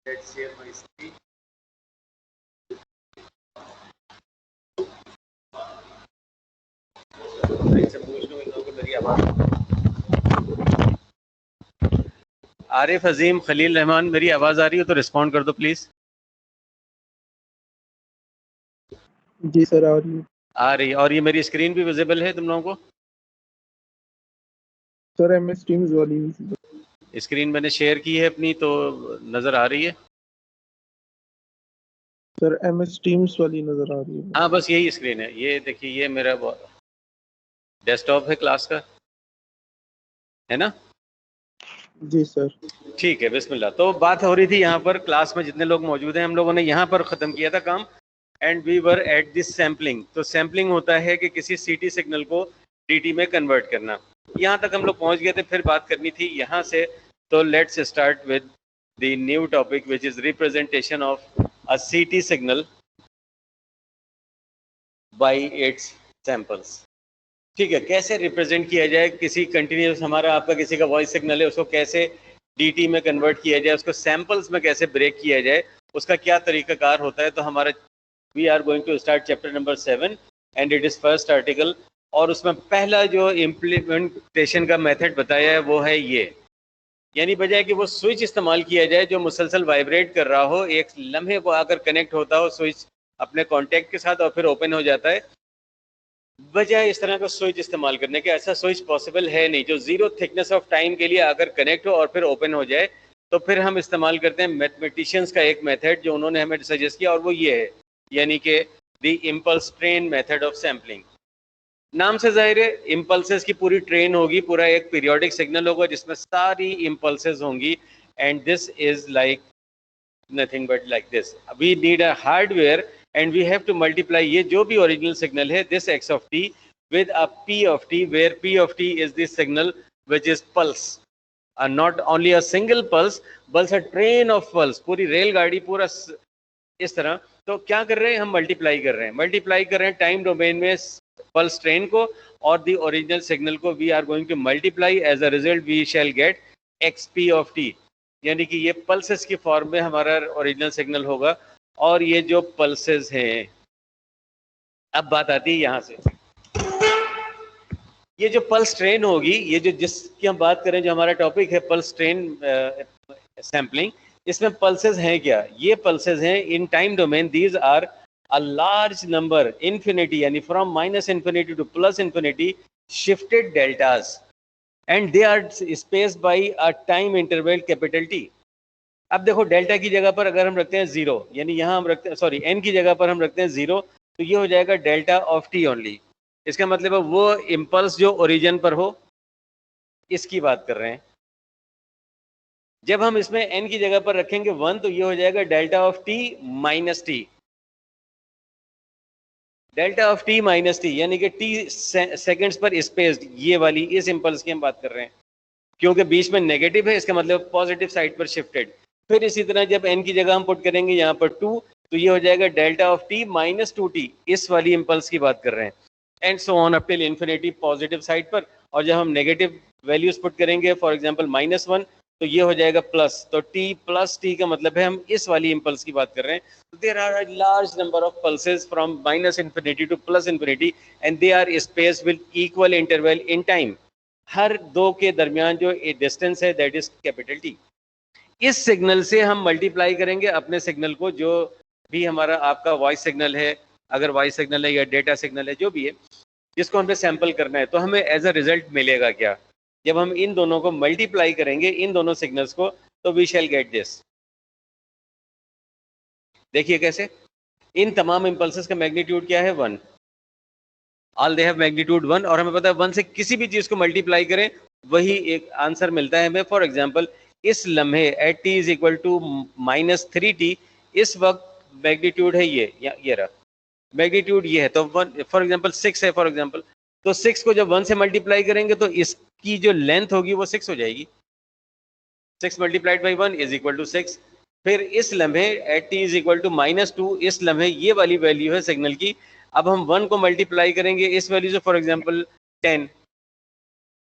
Let's share my screen. Arif अजीम खलील रहमान, मेरी आवाज आ रही हो तो रिस्पॉन्ड कर दो प्लीज। जी सर आ रही है। आ रही, और ये मेरी स्क्रीन भी विजिबल है तुम लोगों को? सर MS टीम्स वाली स्क्रीन मैंने शेयर की है अपनी, तो नजर आ रही है? सर MS टीम्स वाली नजर आ रही है। हाँ बस यही स्क्रीन है, ये देखिए, ये मेरा डेस्कटॉप है क्लास का, है ना? जी सर। ठीक है, बिस्मिल्लाह। तो बात हो रही थी यहाँ पर क्लास में जितने लोग मौजूद हैं, हम लोगों ने यहाँ पर ख़त्म किया था काम, and we were at this sampling. तो सैम्पलिंग होता है कि किसी सीटी सिग्नल को डीटी में कन्वर्ट करना। यहाँ तक हम लोग पहुँच गए थे, फिर बात करनी थी यहाँ से। तो let's start with the new topic which is representation of a सीटी सिग्नल बाई इट्स सैम्पल्स। ठीक है, कैसे रिप्रेजेंट किया जाए किसी कंटिन्यूस, हमारा आपका किसी का वॉइस सिग्नल है, उसको कैसे डीटी में कन्वर्ट किया जाए, उसको सैंपल्स में कैसे ब्रेक किया जाए, उसका क्या तरीकाकार होता है। तो हमारा we are going to start chapter number 7 and it is first article. और उसमें पहला जो इम्प्लीमेंटेशन का मेथड बताया है वो है ये, यानी बजाय कि वो स्विच इस्तेमाल किया जाए जो मुसलसल वाइब्रेट कर रहा हो, एक लम्हे को आकर कनेक्ट होता हो स्विच अपने कॉन्टैक्ट के साथ और फिर ओपन हो जाता है, बजाय इस तरह का स्विच इस्तेमाल करने के, ऐसा स्विच पॉसिबल है नहीं जो जीरो थिकनेस ऑफ टाइम के लिए आकर कनेक्ट हो और फिर ओपन हो जाए। तो फिर हम इस्तेमाल करते हैं मैथमेटिशियंस का एक मेथड जो उन्होंने हमें सजेस्ट किया, और वो ये है, यानी कि the impulse train method of sampling. नाम से जाहिर है इम्पल्सेस की पूरी ट्रेन होगी, पूरा एक पीरियोडिक सिग्नल होगा जिसमें सारी इम्पल्सेस होंगी, and this is like nothing but like this. We need a hardware and we have to multiply ये जो भी original signal है this x of t with a p of t, where p of t is the signal which is pulse, not only a single pulse but a train of pulse, पूरी रेलगाड़ी पूरा इस तरह। तो क्या कर रहे हैं हम, मल्टीप्लाई कर रहे हैं टाइम डोमेन में पल्स ट्रेन को और दी ओरिजिनल सिग्नल को। We are going to multiply, as a result we shall get xp of t, यानी कि ये पल्सेस की फॉर्म में हमारा ओरिजिनल सिग्नल होगा। और ये जो पल्सेस हैं, अब बात आती है यहां से, ये जो पल्स ट्रेन होगी, ये जो जिसकी हम बात करें, जो हमारा टॉपिक है पल्स ट्रेन सैम्पलिंग, इसमें पल्सेस हैं क्या? ये पल्सेस हैं in time domain, these are a large number, infinity यानी from minus infinity to plus infinity shifted deltas, and they are spaced by a time interval capital T. अब देखो, delta की जगह पर अगर हम रखते हैं जीरो, यानी यहाँ हम रखते हैं, सॉरी एन की जगह पर हम रखते हैं जीरो, तो ये हो जाएगा डेल्टा ऑफ टी ओनली। इसका मतलब है वो इम्पल्स जो ओरिजिन पर हो, इसकी बात कर रहे हैं। जब हम इसमें एन की जगह पर रखेंगे 1, तो ये हो जाएगा delta of T minus T, delta of T minus T, यानी कि टी सेकेंड्स पर स्पेस्ड, ये वाली इस इम्पल्स की हम बात कर रहे हैं, क्योंकि बीच में नेगेटिव है, इसका मतलब पॉजिटिव साइड पर शिफ्टेड। फिर इसी तरह जब n की जगह हम पुट करेंगे यहाँ पर 2, तो ये हो जाएगा delta of t minus 2t, इस वाली इम्पल्स की बात कर रहे हैं, and so on up till infinity positive side पर। और जब हम नेगेटिव वैल्यूज पुट करेंगे, फॉर एग्जांपल -1, तो ये हो जाएगा प्लस, तो t प्लस t का मतलब है हम इस वाली इम्पल्स की बात कर रहे हैं। There are a large number of pulses from minus infinity to plus infinity, and they are spaced with equal interval in time. हर दो के दरमियान जो डिस्टेंस है दैट इज कैपिटल टी। इस सिग्नल से हम मल्टीप्लाई करेंगे अपने सिग्नल को, जो भी हमारा आपका वॉइस सिग्नल है, अगर वॉइस सिग्नल है या डेटा सिग्नल है, जो भी है जिसको हमें सैंपल करना है, तो हमें एज अ रिजल्ट मिलेगा क्या जब हम इन दोनों को मल्टीप्लाई करेंगे, इन दोनों सिग्नल्स को, तो वी शैल गेट दिस। देखिए कैसे, इन तमाम इम्पल्सेस का मैग्नीट्यूड क्या है, 1, ऑल दे हैव मैग्नीट्यूड 1, और हमें पता है 1 से किसी भी चीज को मल्टीप्लाई करें वही एक आंसर मिलता है हमें। फॉर एग्जांपल इस लम्हे at t is equal to -3t, इस वक्त मैग्नीट्यूड है ये रहा मैग्नीट्यूड, ये है तो 1, फॉर एग्जांपल 6 है, फॉर एग्जांपल, तो 6 को जब 1 से मल्टीप्लाई करेंगे तो इसकी जो लेंथ होगी वो 6 हो जाएगी, 6 multiplied by 1 is equal to 6। फिर इस लम्हे at t is equal to -2, इस लम्हे ये वाली वैल्यू है सिग्नल की, अब हम 1 को मल्टीप्लाई करेंगे इस वैल्यू से, फॉर एग्जांपल 10,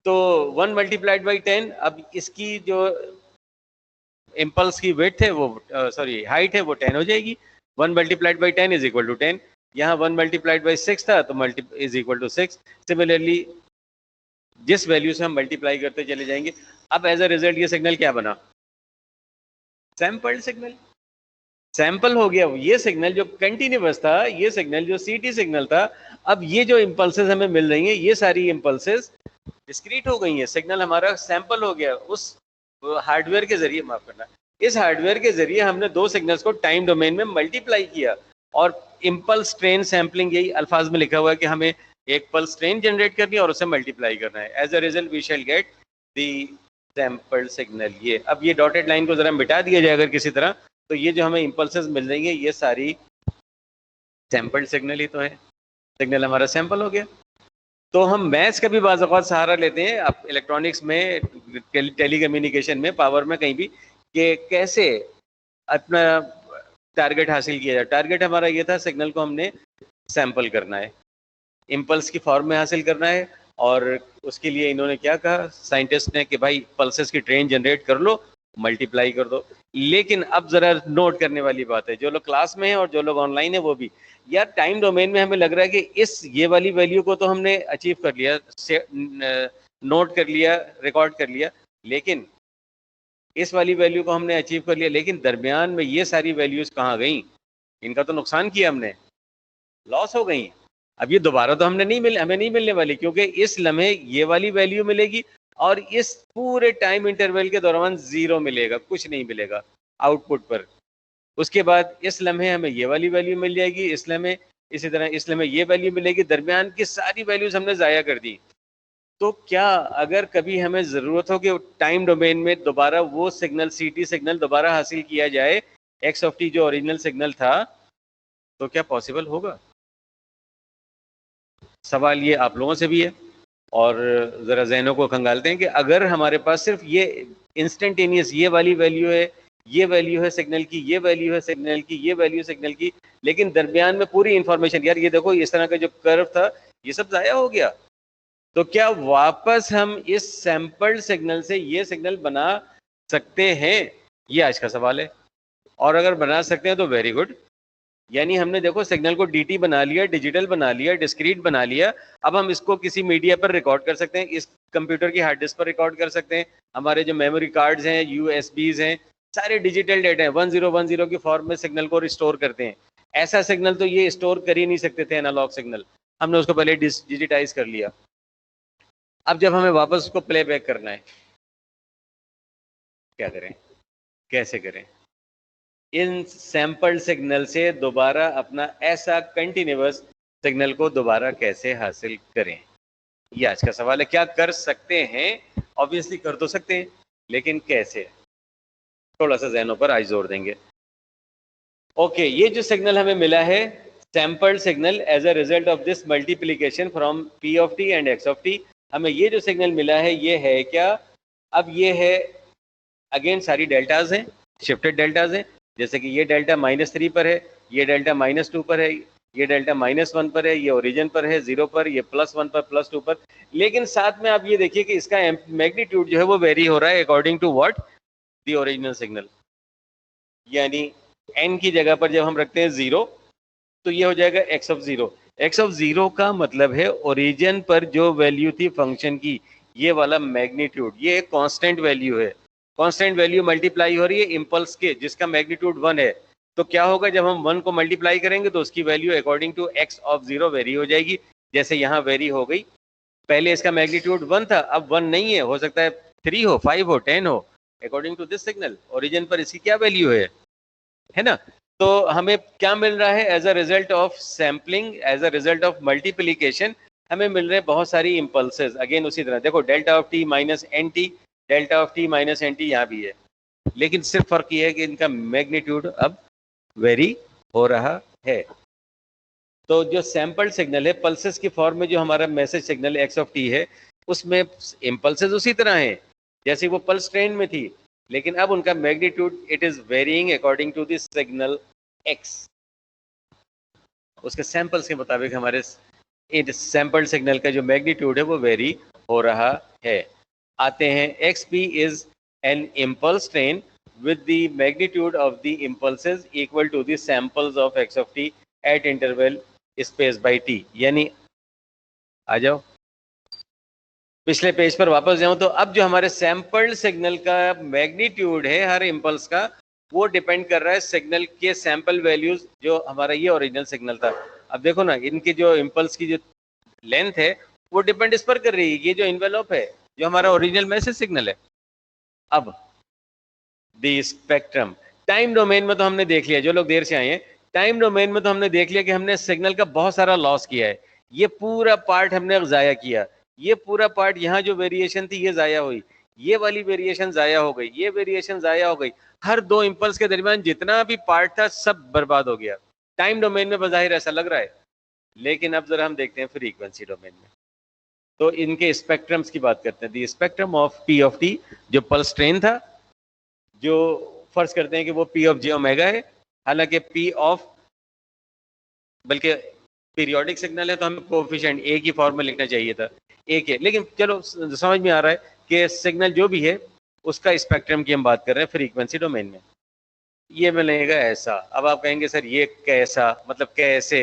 तो 1 मल्टीप्लाइड बाई 10, अब इसकी जो इम्पल्स की विड्थ है वो सॉरी हाइट है वो 10 हो जाएगी। 1 multiplied by 10 is equal to 10। यहाँ 1 मल्टीप्लाइड बाई 6 था तो multi is equal to 6। Similarly जिस वैल्यू से हम मल्टीप्लाई करते चले जाएंगे। अब एज अ रिजल्ट ये सिग्नल क्या बना? Sampled signal. सैंपल हो गया ये सिग्नल जो कंटिन्यूअस था, ये सिग्नल जो सीटी सिग्नल था। अब ये जो इम्पल्सेस हमें मिल रही हैं ये सारी इम्पल्सेस डिस्क्रीट हो गई हैं। सिग्नल हमारा सैंपल हो गया उस हार्डवेयर के जरिए, माफ करना, इस हार्डवेयर के जरिए हमने दो सिग्नल्स को टाइम डोमेन में मल्टीप्लाई किया। और इम्पल्स ट्रेन सैम्पलिंग, यही अल्फाज में लिखा हुआ है कि हमें एक पल्स ट्रेन जनरेट करनी है और उसे मल्टीप्लाई करना है। As a result we shall get the sampled signal. ये अब ये डॉटेड लाइन को जरा मिटा दिया जाए अगर किसी तरह, तो ये जो हमें इम्पल्सेस मिल रही है ये सारी सैंपल्ड सिग्नल ही तो है। सिग्नल हमारा सैंपल हो गया। तो हम मैथ्स का भी बाज़ औक़ात सहारा लेते हैं आप इलेक्ट्रॉनिक्स में, टेलीकम्युनिकेशन में, पावर में, कहीं भी, कि कैसे अपना टारगेट हासिल किया जाए। टारगेट हमारा ये था सिग्नल को हमने सैंपल करना है, इम्पल्स की फॉर्म में हासिल करना है। और उसके लिए इन्होंने क्या कहा साइंटिस्ट ने कि भाई पल्सेस की ट्रेन जनरेट कर लो, मल्टीप्लाई कर दो। लेकिन अब जरा नोट करने वाली बात है, जो लोग क्लास में हैं और जो लोग ऑनलाइन है वो भी, यार टाइम डोमेन में हमें लग रहा है कि इस ये वाली वैल्यू को तो हमने अचीव कर लिया, नोट कर लिया, रिकॉर्ड कर लिया, लेकिन इस वाली वैल्यू को हमने अचीव कर लिया, लेकिन दरमियान में ये सारी वैल्यूज कहाँ गई? इनका तो नुकसान किया हमने, लॉस हो गई। अब ये दोबारा तो हमें नहीं मिलने वाली, क्योंकि इस लम्हे ये वाली वैल्यू मिलेगी और इस पूरे टाइम इंटरवल के दौरान 0 मिलेगा, कुछ नहीं मिलेगा आउटपुट पर। उसके बाद इस लम्हे हमें ये वाली वैल्यू मिल जाएगी, इस लम्हे इसी तरह इस लम्हे ये वैल्यू मिलेगी, दरमियान की सारी वैल्यूज हमने ज़ाया कर दी। तो क्या अगर कभी हमें ज़रूरत हो कि टाइम डोमेन में दोबारा वो सिग्नल, सीटी सिग्नल दोबारा हासिल किया जाए, एक्स ऑफ टी जो ओरिजिनल सिग्नल था, तो क्या पॉसिबल होगा? सवाल ये आप लोगों से भी है और ज़रा जहनों को खंगालते हैं कि अगर हमारे पास सिर्फ ये इंस्टेंटेनियस ये वाली वैल्यू है, ये वैल्यू है सिग्नल की, ये वैल्यू है सिग्नल की, ये वैल्यू सिग्नल की, लेकिन दरमियान में पूरी इंफॉर्मेशन, यार ये देखो इस तरह का जो कर्व था ये सब ज़ाया हो गया, तो क्या वापस हम इस सैंपल्ड सिग्नल से ये सिग्नल बना सकते हैं? ये आज का सवाल है। और अगर बना सकते हैं तो वेरी गुड। यानी हमने देखो सिग्नल को डीटी बना लिया, डिजिटल बना लिया, डिस्क्रीट बना लिया। अब हम इसको किसी मीडिया पर रिकॉर्ड कर सकते हैं, इस कंप्यूटर की हार्ड डिस्क पर रिकॉर्ड कर सकते हैं, हमारे जो मेमोरी कार्ड्स हैं, यूएसबीज हैं, सारे डिजिटल डेटा हैं, 1010 की फॉर्म में सिग्नल को रिस्टोर करते हैं। ऐसा सिग्नल तो ये स्टोर कर ही नहीं सकते थे एनालॉग सिग्नल, हमने उसको पहले डिजिटाइज कर लिया। अब जब हमें वापस उसको प्लेबैक करना है, क्या करें, कैसे करें? इन सैंपल्ड सिग्नल से दोबारा अपना ऐसा कंटिन्यूअस सिग्नल को दोबारा कैसे हासिल करें, ये आज का सवाल है। क्या कर सकते हैं? ऑब्वियसली कर तो सकते हैं, लेकिन कैसे? थोड़ा सा जहनों पर आज जोर देंगे। ओके, ये जो सिग्नल हमें मिला है sampled signal as a result of this multiplication from P of T and X of T, हमें ये जो सिग्नल मिला है ये है क्या? अब ये है, अगेन सारी डेल्टाज हैं, शिफ्टेड डेल्टाज हैं, जैसे कि ये डेल्टा -3 पर है, ये डेल्टा -2 पर है, ये डेल्टा -1 पर है, ये ओरिजिन पर है 0 पर, ये +1 पर, +2 पर। लेकिन साथ में आप ये देखिए कि इसका मैग्नीट्यूड जो है वो वेरी हो रहा है according to what? The original signal. यानी n की जगह पर जब हम रखते हैं 0 तो ये हो जाएगा x ऑफ 0। x ऑफ 0 का मतलब है ओरिजिन पर जो वैल्यू थी फंक्शन की, ये वाला मैग्नीट्यूड, ये एक कांस्टेंट वैल्यू है। कांस्टेंट वैल्यू मल्टीप्लाई हो रही है इम्पल्स के, जिसका मैग्नीट्यूड 1 है। तो क्या होगा जब हम 1 को मल्टीप्लाई करेंगे तो उसकी value according to x of 0 vary हो जाएगी, जैसे यहाँ वेरी हो गई। पहले इसका मैग्नीट्यूड 1 था, अब 1 नहीं है, हो सकता है 3 हो, 5 हो, 10 हो, according to this signal. Origin पर इसकी क्या वैल्यू है ना? तो हमें क्या मिल रहा है as a result of sampling, as a result of multiplication, हमें मिल रहे हैं बहुत सारी इम्पल्सेस। अगेन उसी तरह देखो, delta of T minus N T, delta of T minus N T यहाँ भी है, लेकिन सिर्फ फर्क ये है कि इनका मैग्नीट्यूड अब वेरी हो रहा है। तो जो सैंपल्ड सिग्नल है पल्सेस की फॉर्म में, जो हमारा message signal x of T है, उसमें इम्पल्सेस उसी तरह हैं जैसे वो पल्स ट्रेन में थी, लेकिन अब उनका magnitude it is varying according to this signal X. उसके सैंपल्स के मुताबिक हमारे सैंपल्ड सिग्नल का जो मैग्नीट्यूड है वो वेरी हो रहा है। आते हैं, x P is an impulse train with the magnitude of the impulses equal to the samples of x of t at interval space by t। यानी आ जाओ पिछले पेज पर वापस जाऊं तो अब जो हमारे सैंपल्ड सिग्नल का मैग्नीट्यूड है हर इम्पल्स का, वो डिपेंड कर रहा है सिग्नल के सैंपल वैल्यूज, जो हमारा ये ओरिजिनल सिग्नल था। अब देखो ना, इनकी जो इम्पल्स की जो लेंथ है वो डिपेंड इस पर कर रही है, ये जो इन्वेलप है जो हमारा ओरिजिनल मैसेज सिग्नल है। अब द स्पेक्ट्रम, टाइम डोमेन में तो हमने देख लिया, जो लोग देर से आए हैं, टाइम डोमेन में तो हमने देख लिया कि हमने सिग्नल का बहुत सारा लॉस किया है, ये पूरा पार्ट हमने जाया किया, ये पूरा पार्ट, यहाँ जो वेरिएशन थी ये जाया हुई, ये वाली वेरिएशन जाया हो गई, ये वेरिएशन जाया हो गई, हर दो इम्पल्स के दरमियान जितना भी पार्ट था सब बर्बाद हो गया। टाइम डोमेन में बज़ाहिर ऐसा लग रहा है, लेकिन अब जरा हम देखते हैं फ्रीक्वेंसी डोमेन में। तो इनके स्पेक्ट्रम्स की बात करते हैं। The spectrum of P of T, जो पल्स ट्रेन था, जो फर्ज करते हैं कि वो पी ऑफ जे ओमेगा है, हालांकि पी ऑफ, बल्कि पीरियोडिक सिग्नल है तो हमें कोएफिशिएंट ए की फॉर्म में लिखना चाहिए था, ए के, लेकिन चलो समझ में आ रहा है कि सिग्नल जो भी है उसका स्पेक्ट्रम की हम बात कर रहे हैं फ्रीक्वेंसी डोमेन में। ये मिलेगा ऐसा। अब आप कहेंगे सर ये कैसा, मतलब कैसे?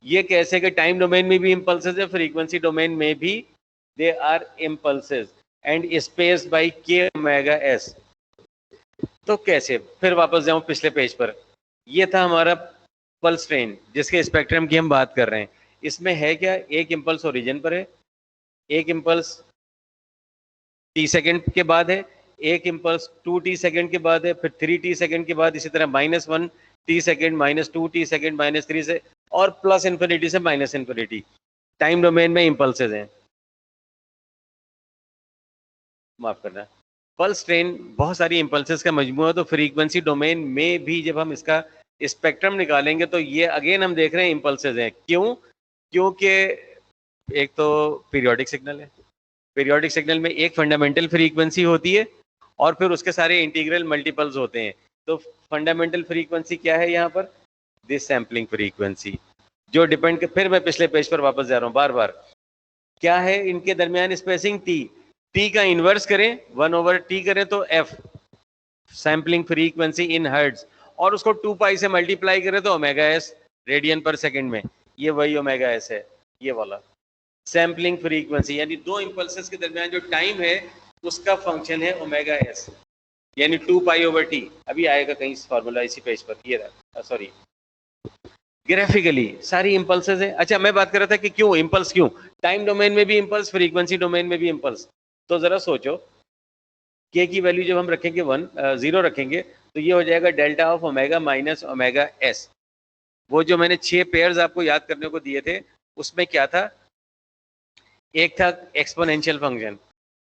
ये कैसे कि टाइम डोमेन में भी इम्पल्सेस है, फ्रीक्वेंसी डोमेन में भी they are impulses and space by K omega S. तो कैसे? फिर वापस जाऊं पिछले पेज पर, ये था हमारा पल्स ट्रेन जिसके स्पेक्ट्रम की हम बात कर रहे हैं। इसमें है क्या, एक इम्पल्स ओरिजिन पर है, एक इम्पल्स टी सेकेंड के बाद है, एक इम्पल्स 2t सेकेंड के बाद है, फिर 3t सेकेंड के बाद, इसी तरह -1t सेकेंड, -2t सेकेंड, -3 से, और प्लस इन्फिनिटी से माइनस इन्फिनिटी। टाइम डोमेन में इम्पल्सेस हैं, माफ करना, पल्स ट्रेन बहुत सारी इम्पल्सेस का मजमूआ। तो फ्रीक्वेंसी डोमेन में भी जब हम इसका स्पेक्ट्रम निकालेंगे तो ये अगेन हम देख रहे हैं इम्पल्सेस हैं। क्यों? क्योंकि एक तो पीरियोडिक सिग्नल है, पीरियोडिक सिग्नल में एक फंडामेंटल फ्रीक्वेंसी होती है और फिर उसके सारे इंटीग्रल मल्टीपल्स होते हैं। तो फंडामेंटल फ्रीक्वेंसी क्या है यहाँ पर? दिस सैम्पलिंग फ्रीक्वेंसी, जो डिपेंड, फिर मैं पिछले पेज पर वापस जा रहा हूँ बार बार, क्या है इनके दरमियान स्पेसिंग टी, टी का इनवर्स करें 1/t करें तो f sampling frequency in hertz, और उसको 2 पाई से मल्टीप्लाई करें तो ओमेगा एस रेडियन पर सेकंड में, ये वही ओमेगा एस है, ये वाला सैम्पलिंग फ्रीक्वेंसी। यानी दो इम्पल्सेस के दरमियान जो टाइम है उसका फंक्शन है ओमेगा एस, यानी 2 पाई/t। अभी आएगा कहीं फार्मूला इसी पेज पर, ये रहा, सॉरी, ग्राफिकली सारी इम्पल्सेस है। अच्छा, मैं बात कर रहा था कि क्यों इम्पल्स, क्यों टाइम डोमेन में भी इम्पल्स, फ्रीक्वेंसी डोमेन में भी इम्पल्स। तो जरा सोचो, के की वैल्यू जब हम रखेंगे 0 रखेंगे तो ये हो जाएगा delta of omega minus omega S. वो जो मैंने 6 पेयर्स आपको याद करने को दिए थे उसमें क्या था? एक था एक्सपोनेंशियल फंक्शन,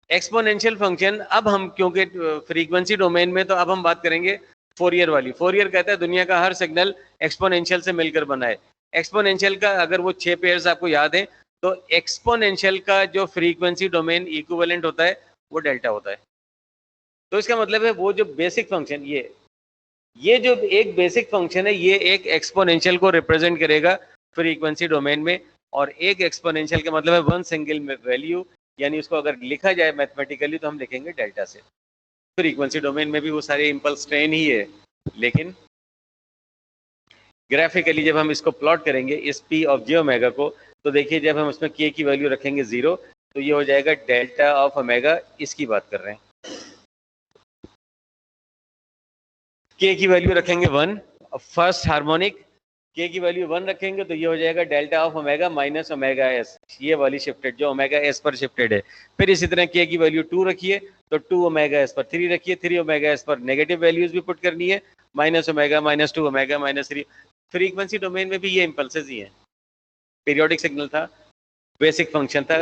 एक्सपोनेंशियल फंक्शन। अब हम क्योंकि फ्रीक्वेंसी डोमेन में, तो अब हम बात करेंगे फोरियर वाली। फोरियर कहता है दुनिया का हर सिग्नल एक्सपोनेंशियल से मिलकर बना है। एक्सपोनेंशियल का अगर वो 6 पेयर्स आपको याद है तो एक्सपोनेंशियल का जो फ्रीक्वेंसी डोमेन इक्विवेलेंट होता है वो डेल्टा होता है। तो इसका मतलब है वो जो बेसिक फंक्शन, ये जो एक बेसिक फंक्शन है, ये एक एक्सपोनेंशियल को रिप्रेजेंट करेगा फ्रीक्वेंसी डोमेन में, और एक एक्सपोनेंशियल का मतलब है वन सिंगल वैल्यू, यानी उसको अगर लिखा जाए मैथमेटिकली तो हम लिखेंगे डेल्टा से। फ्रीक्वेंसी डोमेन में भी वो सारे इम्पल्स ट्रेन ही है, लेकिन ग्राफिकली जब हम इसको प्लॉट करेंगे इस पी ऑफ जे ओमेगा को, तो देखिए जब हम उसमें के की वैल्यू रखेंगे 0 तो ये हो जाएगा डेल्टा ऑफ ओमेगा, इसकी बात कर रहे हैं। के की वैल्यू रखेंगे 1, फर्स्ट हार्मोनिक, के की वैल्यू 1 रखेंगे तो ये हो जाएगा delta of omega minus omega S, ये वाली शिफ्टेड जो ओमेगा एस पर शिफ्टेड है। फिर इसी तरह के की वैल्यू 2 रखिए तो 2 ओमेगा एस पर, 3 रखिए 3 ओमेगा एस पर, नेगेटिव वैल्यूज भी पुट करनी है, minus omega, -2 omega, -3। Frequency domain में भी ये इम्पल्सेस ही हैं। पीरियोडिक सिग्नल था, बेसिक फंक्शन था,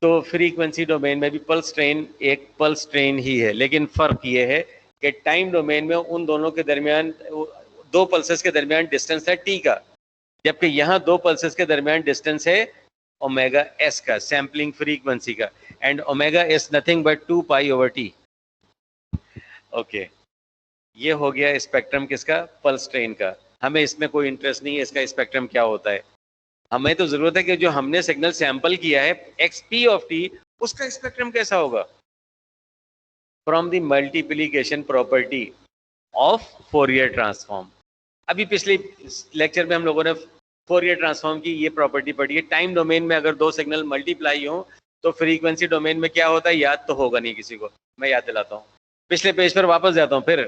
तो फ्रीक्वेंसी डोमेन में भी पल्स ट्रेन एक पल्स ट्रेन ही है, लेकिन फर्क ये है कि टाइम डोमेन में उन दोनों के दरमियान, दो पल्सेस के दरमियान डिस्टेंस है टी का, जबकि यहाँ दो पल्सेस के दरमियान डिस्टेंस है ओमेगा एस का, सैम्पलिंग फ्रीक्वेंसी का, and omega is nothing but 2 pi. Okay, ये हो गया स्पेक्ट्रम किसका? पल्स ट्रेन का। हमें इसमें कोई इंटरेस्ट नहीं है इसका स्पेक्ट्रम क्या होता है, हमें तो जरूरत है कि जो हमने सिग्नल सैंपल किया है एक्स पी ऑफ टी, उसका स्पेक्ट्रम कैसा होगा। From the multiplication property of Fourier transform. अभी पिछले लेक्चर में हम लोगों ने फोरियर ट्रांसफॉर्म की ये प्रॉपर्टी पढ़ी है। टाइम डोमेन में अगर दो सिग्नल मल्टीप्लाई हो तो फ्रीक्वेंसी डोमेन में क्या होता है, याद तो होगा नहीं किसी को, मैं याद दिलाता हूँ। पिछले पेज पर वापस जाता हूँ फिर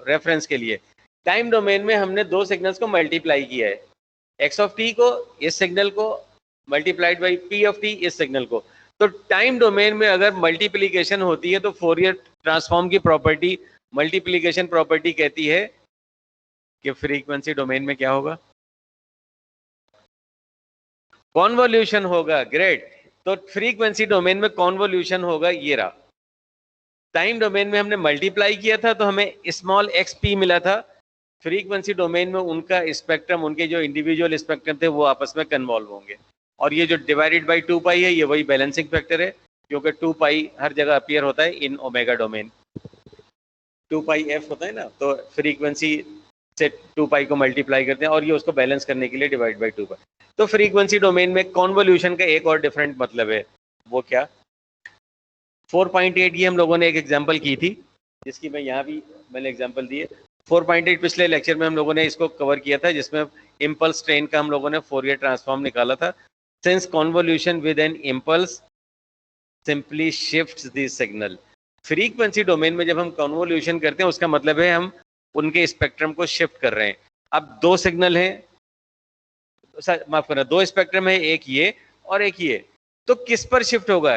रेफरेंस के लिए। टाइम डोमेन में हमने दो सिग्नल्स को मल्टीप्लाई किया है, एक्स ऑफ टी को इस सिग्नल को multiplied by P of T इस सिग्नल को। तो टाइम डोमेन में अगर मल्टीप्लीकेशन होती है तो फोरियर ट्रांसफॉर्म की प्रॉपर्टी मल्टीप्लीकेशन प्रॉपर्टी कहती है कि फ्रीक्वेंसी डोमेन में क्या होगा, कॉन्वोल्यूशन होगा। ग्रेट। तो फ्रीक्वेंसी डोमेन में कॉन्वोल्यूशन होगा, ये रहा। टाइम डोमेन में हमने मल्टीप्लाई किया था तो हमें स्मॉल एक्स पी मिला था। फ्रीक्वेंसी डोमेन में उनका स्पेक्ट्रम, उनके जो इंडिविजुअल स्पेक्ट्रम थे वो आपस में कन्वॉल्व होंगे। और ये जो डिवाइडेड बाई 2 पाई है ये वही बैलेंसिंग फैक्टर है, क्योंकि 2 पाई हर जगह अपीयर होता है in omega domain. 2 pi F होता है ना, तो फ्रीक्वेंसी से 2 पाई को मल्टीप्लाई करते हैं और ये उसको बैलेंस करने के लिए डिवाइड बाई 2 पाई। तो फ्रीक्वेंसी डोमेन में कॉन्वोल्यूशन का एक और डिफरेंट मतलब है, वो क्या, 4.8 ये हम लोगों ने एक एग्जांपल की थी जिसकी मैं यहाँ भी मैंने एग्जांपल दी है। 4.8 पिछले लेक्चर में हम लोगों ने इसको कवर किया था, जिसमें इम्पल्स ट्रेन का हम लोगों ने फोरियर ट्रांसफॉर्म निकाला था। Since convolution with an impulse simply shifts the signal. Frequency domain में जब हम कॉन्वोल्यूशन करते हैं उसका मतलब है हम उनके स्पेक्ट्रम को शिफ्ट कर रहे हैं। अब दो सिग्नल हैं, माफ करना, दो स्पेक्ट्रम है, एक ये और एक ये, तो किस पर शिफ्ट होगा,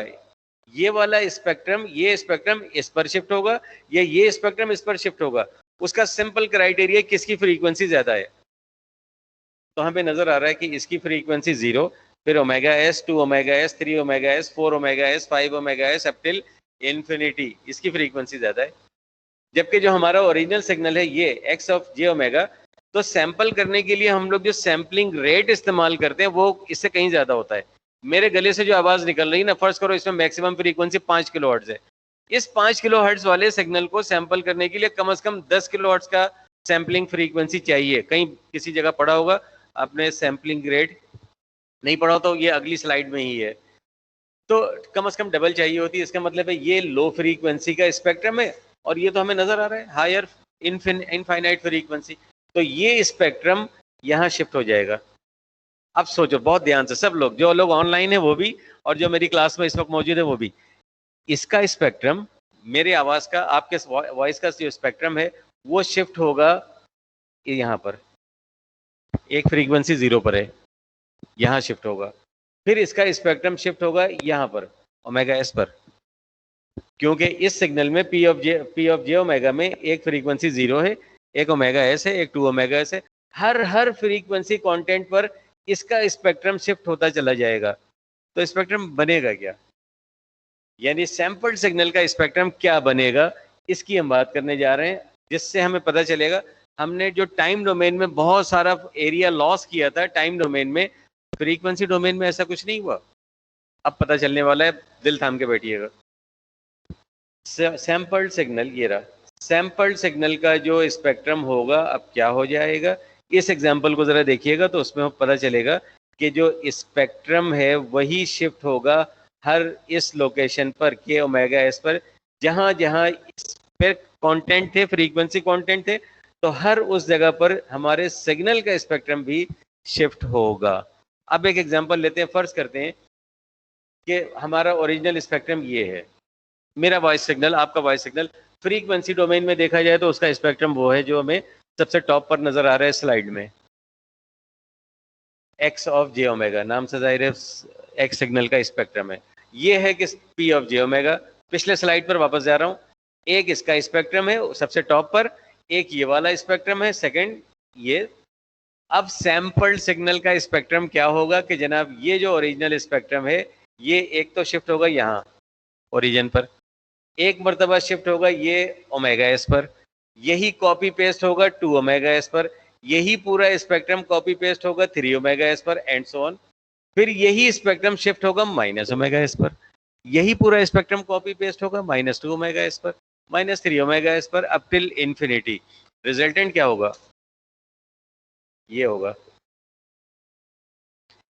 ये वाला स्पेक्ट्रम ये स्पेक्ट्रम इस पर शिफ्ट होगा या ये स्पेक्ट्रम इस पर शिफ्ट होगा। उसका सिंपल क्राइटेरिया किसकी फ्रीक्वेंसी ज्यादा है। तो हमें नजर आ रहा है कि इसकी फ्रीक्वेंसी 0, फिर omega S, 2 omega S, 3 omega S, 4 omega S, 5 omega S up till infinity, इसकी फ्रीक्वेंसी ज्यादा है। जबकि जो हमारा ओरिजिनल सिग्नल है ये एक्स ऑफ जे ओमेगा, तो सैंपल करने के लिए हम लोग जो सैम्पलिंग रेट इस्तेमाल करते हैं वो इससे कहीं ज्यादा होता है। मेरे गले से जो आवाज निकल रही है ना, फर्ज करो इसमें मैक्सिमम फ्रीक्वेंसी 5 किलो हर्ट्ज है। इस 5 किलो हर्ट्ज वाले सिग्नल को सैंपल करने के लिए कम से कम 10 किलो हर्ट्ज का सैम्पलिंग फ्रीक्वेंसी चाहिए। कहीं किसी जगह पढ़ा होगा आपने सैम्पलिंग रेट, नहीं पढ़ा तो ये अगली स्लाइड में ही है। तो कम से कम डबल चाहिए होती है। इसका मतलब है ये लो फ्रीक्वेंसी का स्पेक्ट्रम है और ये तो हमें नजर आ रहा है हायर इनफाइनाइट फ्रीक्वेंसी। तो ये स्पेक्ट्रम यहाँ शिफ्ट हो जाएगा। अब सोचो बहुत ध्यान से सब लोग, जो लोग ऑनलाइन है वो भी और जो मेरी क्लास में इस वक्त मौजूद है वो भी, इसका स्पेक्ट्रम, मेरे आवाज का, आपके वॉइस का जो स्पेक्ट्रम है वो शिफ्ट होगा यहाँ पर। एक फ्रीक्वेंसी 0 पर है, यहाँ शिफ्ट होगा। फिर इसका स्पेक्ट्रम शिफ्ट होगा यहाँ पर ओमेगा एस पर, क्योंकि इस सिग्नल में पी ऑफ जे ओमेगा में एक फ्रीक्वेंसी 0 है, एक ओमेगा एस है, एक 2 ओमेगा एस है। हर फ्रीक्वेंसी कांटेंट पर इसका स्पेक्ट्रम शिफ्ट होता चला जाएगा। तो स्पेक्ट्रम बनेगा क्या, यानी सैंपल्ड सिग्नल का स्पेक्ट्रम क्या बनेगा, इसकी हम बात करने जा रहे हैं, जिससे हमें पता चलेगा हमने जो टाइम डोमेन में बहुत सारा एरिया लॉस किया था टाइम डोमेन में, फ्रीक्वेंसी डोमेन में ऐसा कुछ नहीं हुआ। अब पता चलने वाला है, दिल थाम के बैठिएगा। सैंपल्ड सिग्नल ये रहा, सैंपल्ड सिग्नल का जो स्पेक्ट्रम होगा अब क्या हो जाएगा, इस एग्जांपल को जरा देखिएगा तो उसमें पता चलेगा कि जो स्पेक्ट्रम है वही शिफ्ट होगा हर इस लोकेशन पर के ओमेगा एस पर, जहां जहां इस पर कंटेंट थे, फ्रीक्वेंसी कंटेंट थे, तो हर उस जगह पर हमारे सिग्नल का स्पेक्ट्रम भी शिफ्ट होगा। अब एक एग्जांपल लेते हैं, फर्ज करते हैं कि हमारा ओरिजिनल स्पेक्ट्रम ये है, मेरा वॉइस सिग्नल, आपका वॉइस सिग्नल। फ्रीक्वेंसी डोमेन में देखा जाए तो उसका स्पेक्ट्रम वो है जो हमें सबसे टॉप पर नजर आ रहा है स्लाइड में, एक्स ऑफ जे ओमेगा, नाम से जाहिर है एक्स सिग्नल का स्पेक्ट्रम है। ये है कि पी ऑफ जे ओमेगा। पिछले स्लाइड पर वापस जा रहा हूँ, एक इसका स्पेक्ट्रम है सबसे टॉप पर, एक ये वाला स्पेक्ट्रम है सेकंड ये। अब सैंपल्ड सिग्नल का स्पेक्ट्रम क्या होगा कि जनाब ये जो ओरिजिनल स्पेक्ट्रम है ये एक तो शिफ्ट होगा यहाँ ओरिजिन पर, एक मरतबा शिफ्ट होगा ये ओमेगा एस पर, यही कॉपी पेस्ट होगा 2 ओमेगा एस पर, यही पूरा स्पेक्ट्रम कॉपी पेस्ट होगा 3 ओमेगा एस पर एंड सो ऑन। फिर यही स्पेक्ट्रम शिफ्ट होगा माइनस ओमेगा एस पर, यही पूरा स्पेक्ट्रम कॉपी पेस्ट होगा -2 ओमेगा एस पर, -3 ओमेगा एस पर अप टिल इन्फिनिटी। रिजल्टेंट क्या होगा, ये होगा।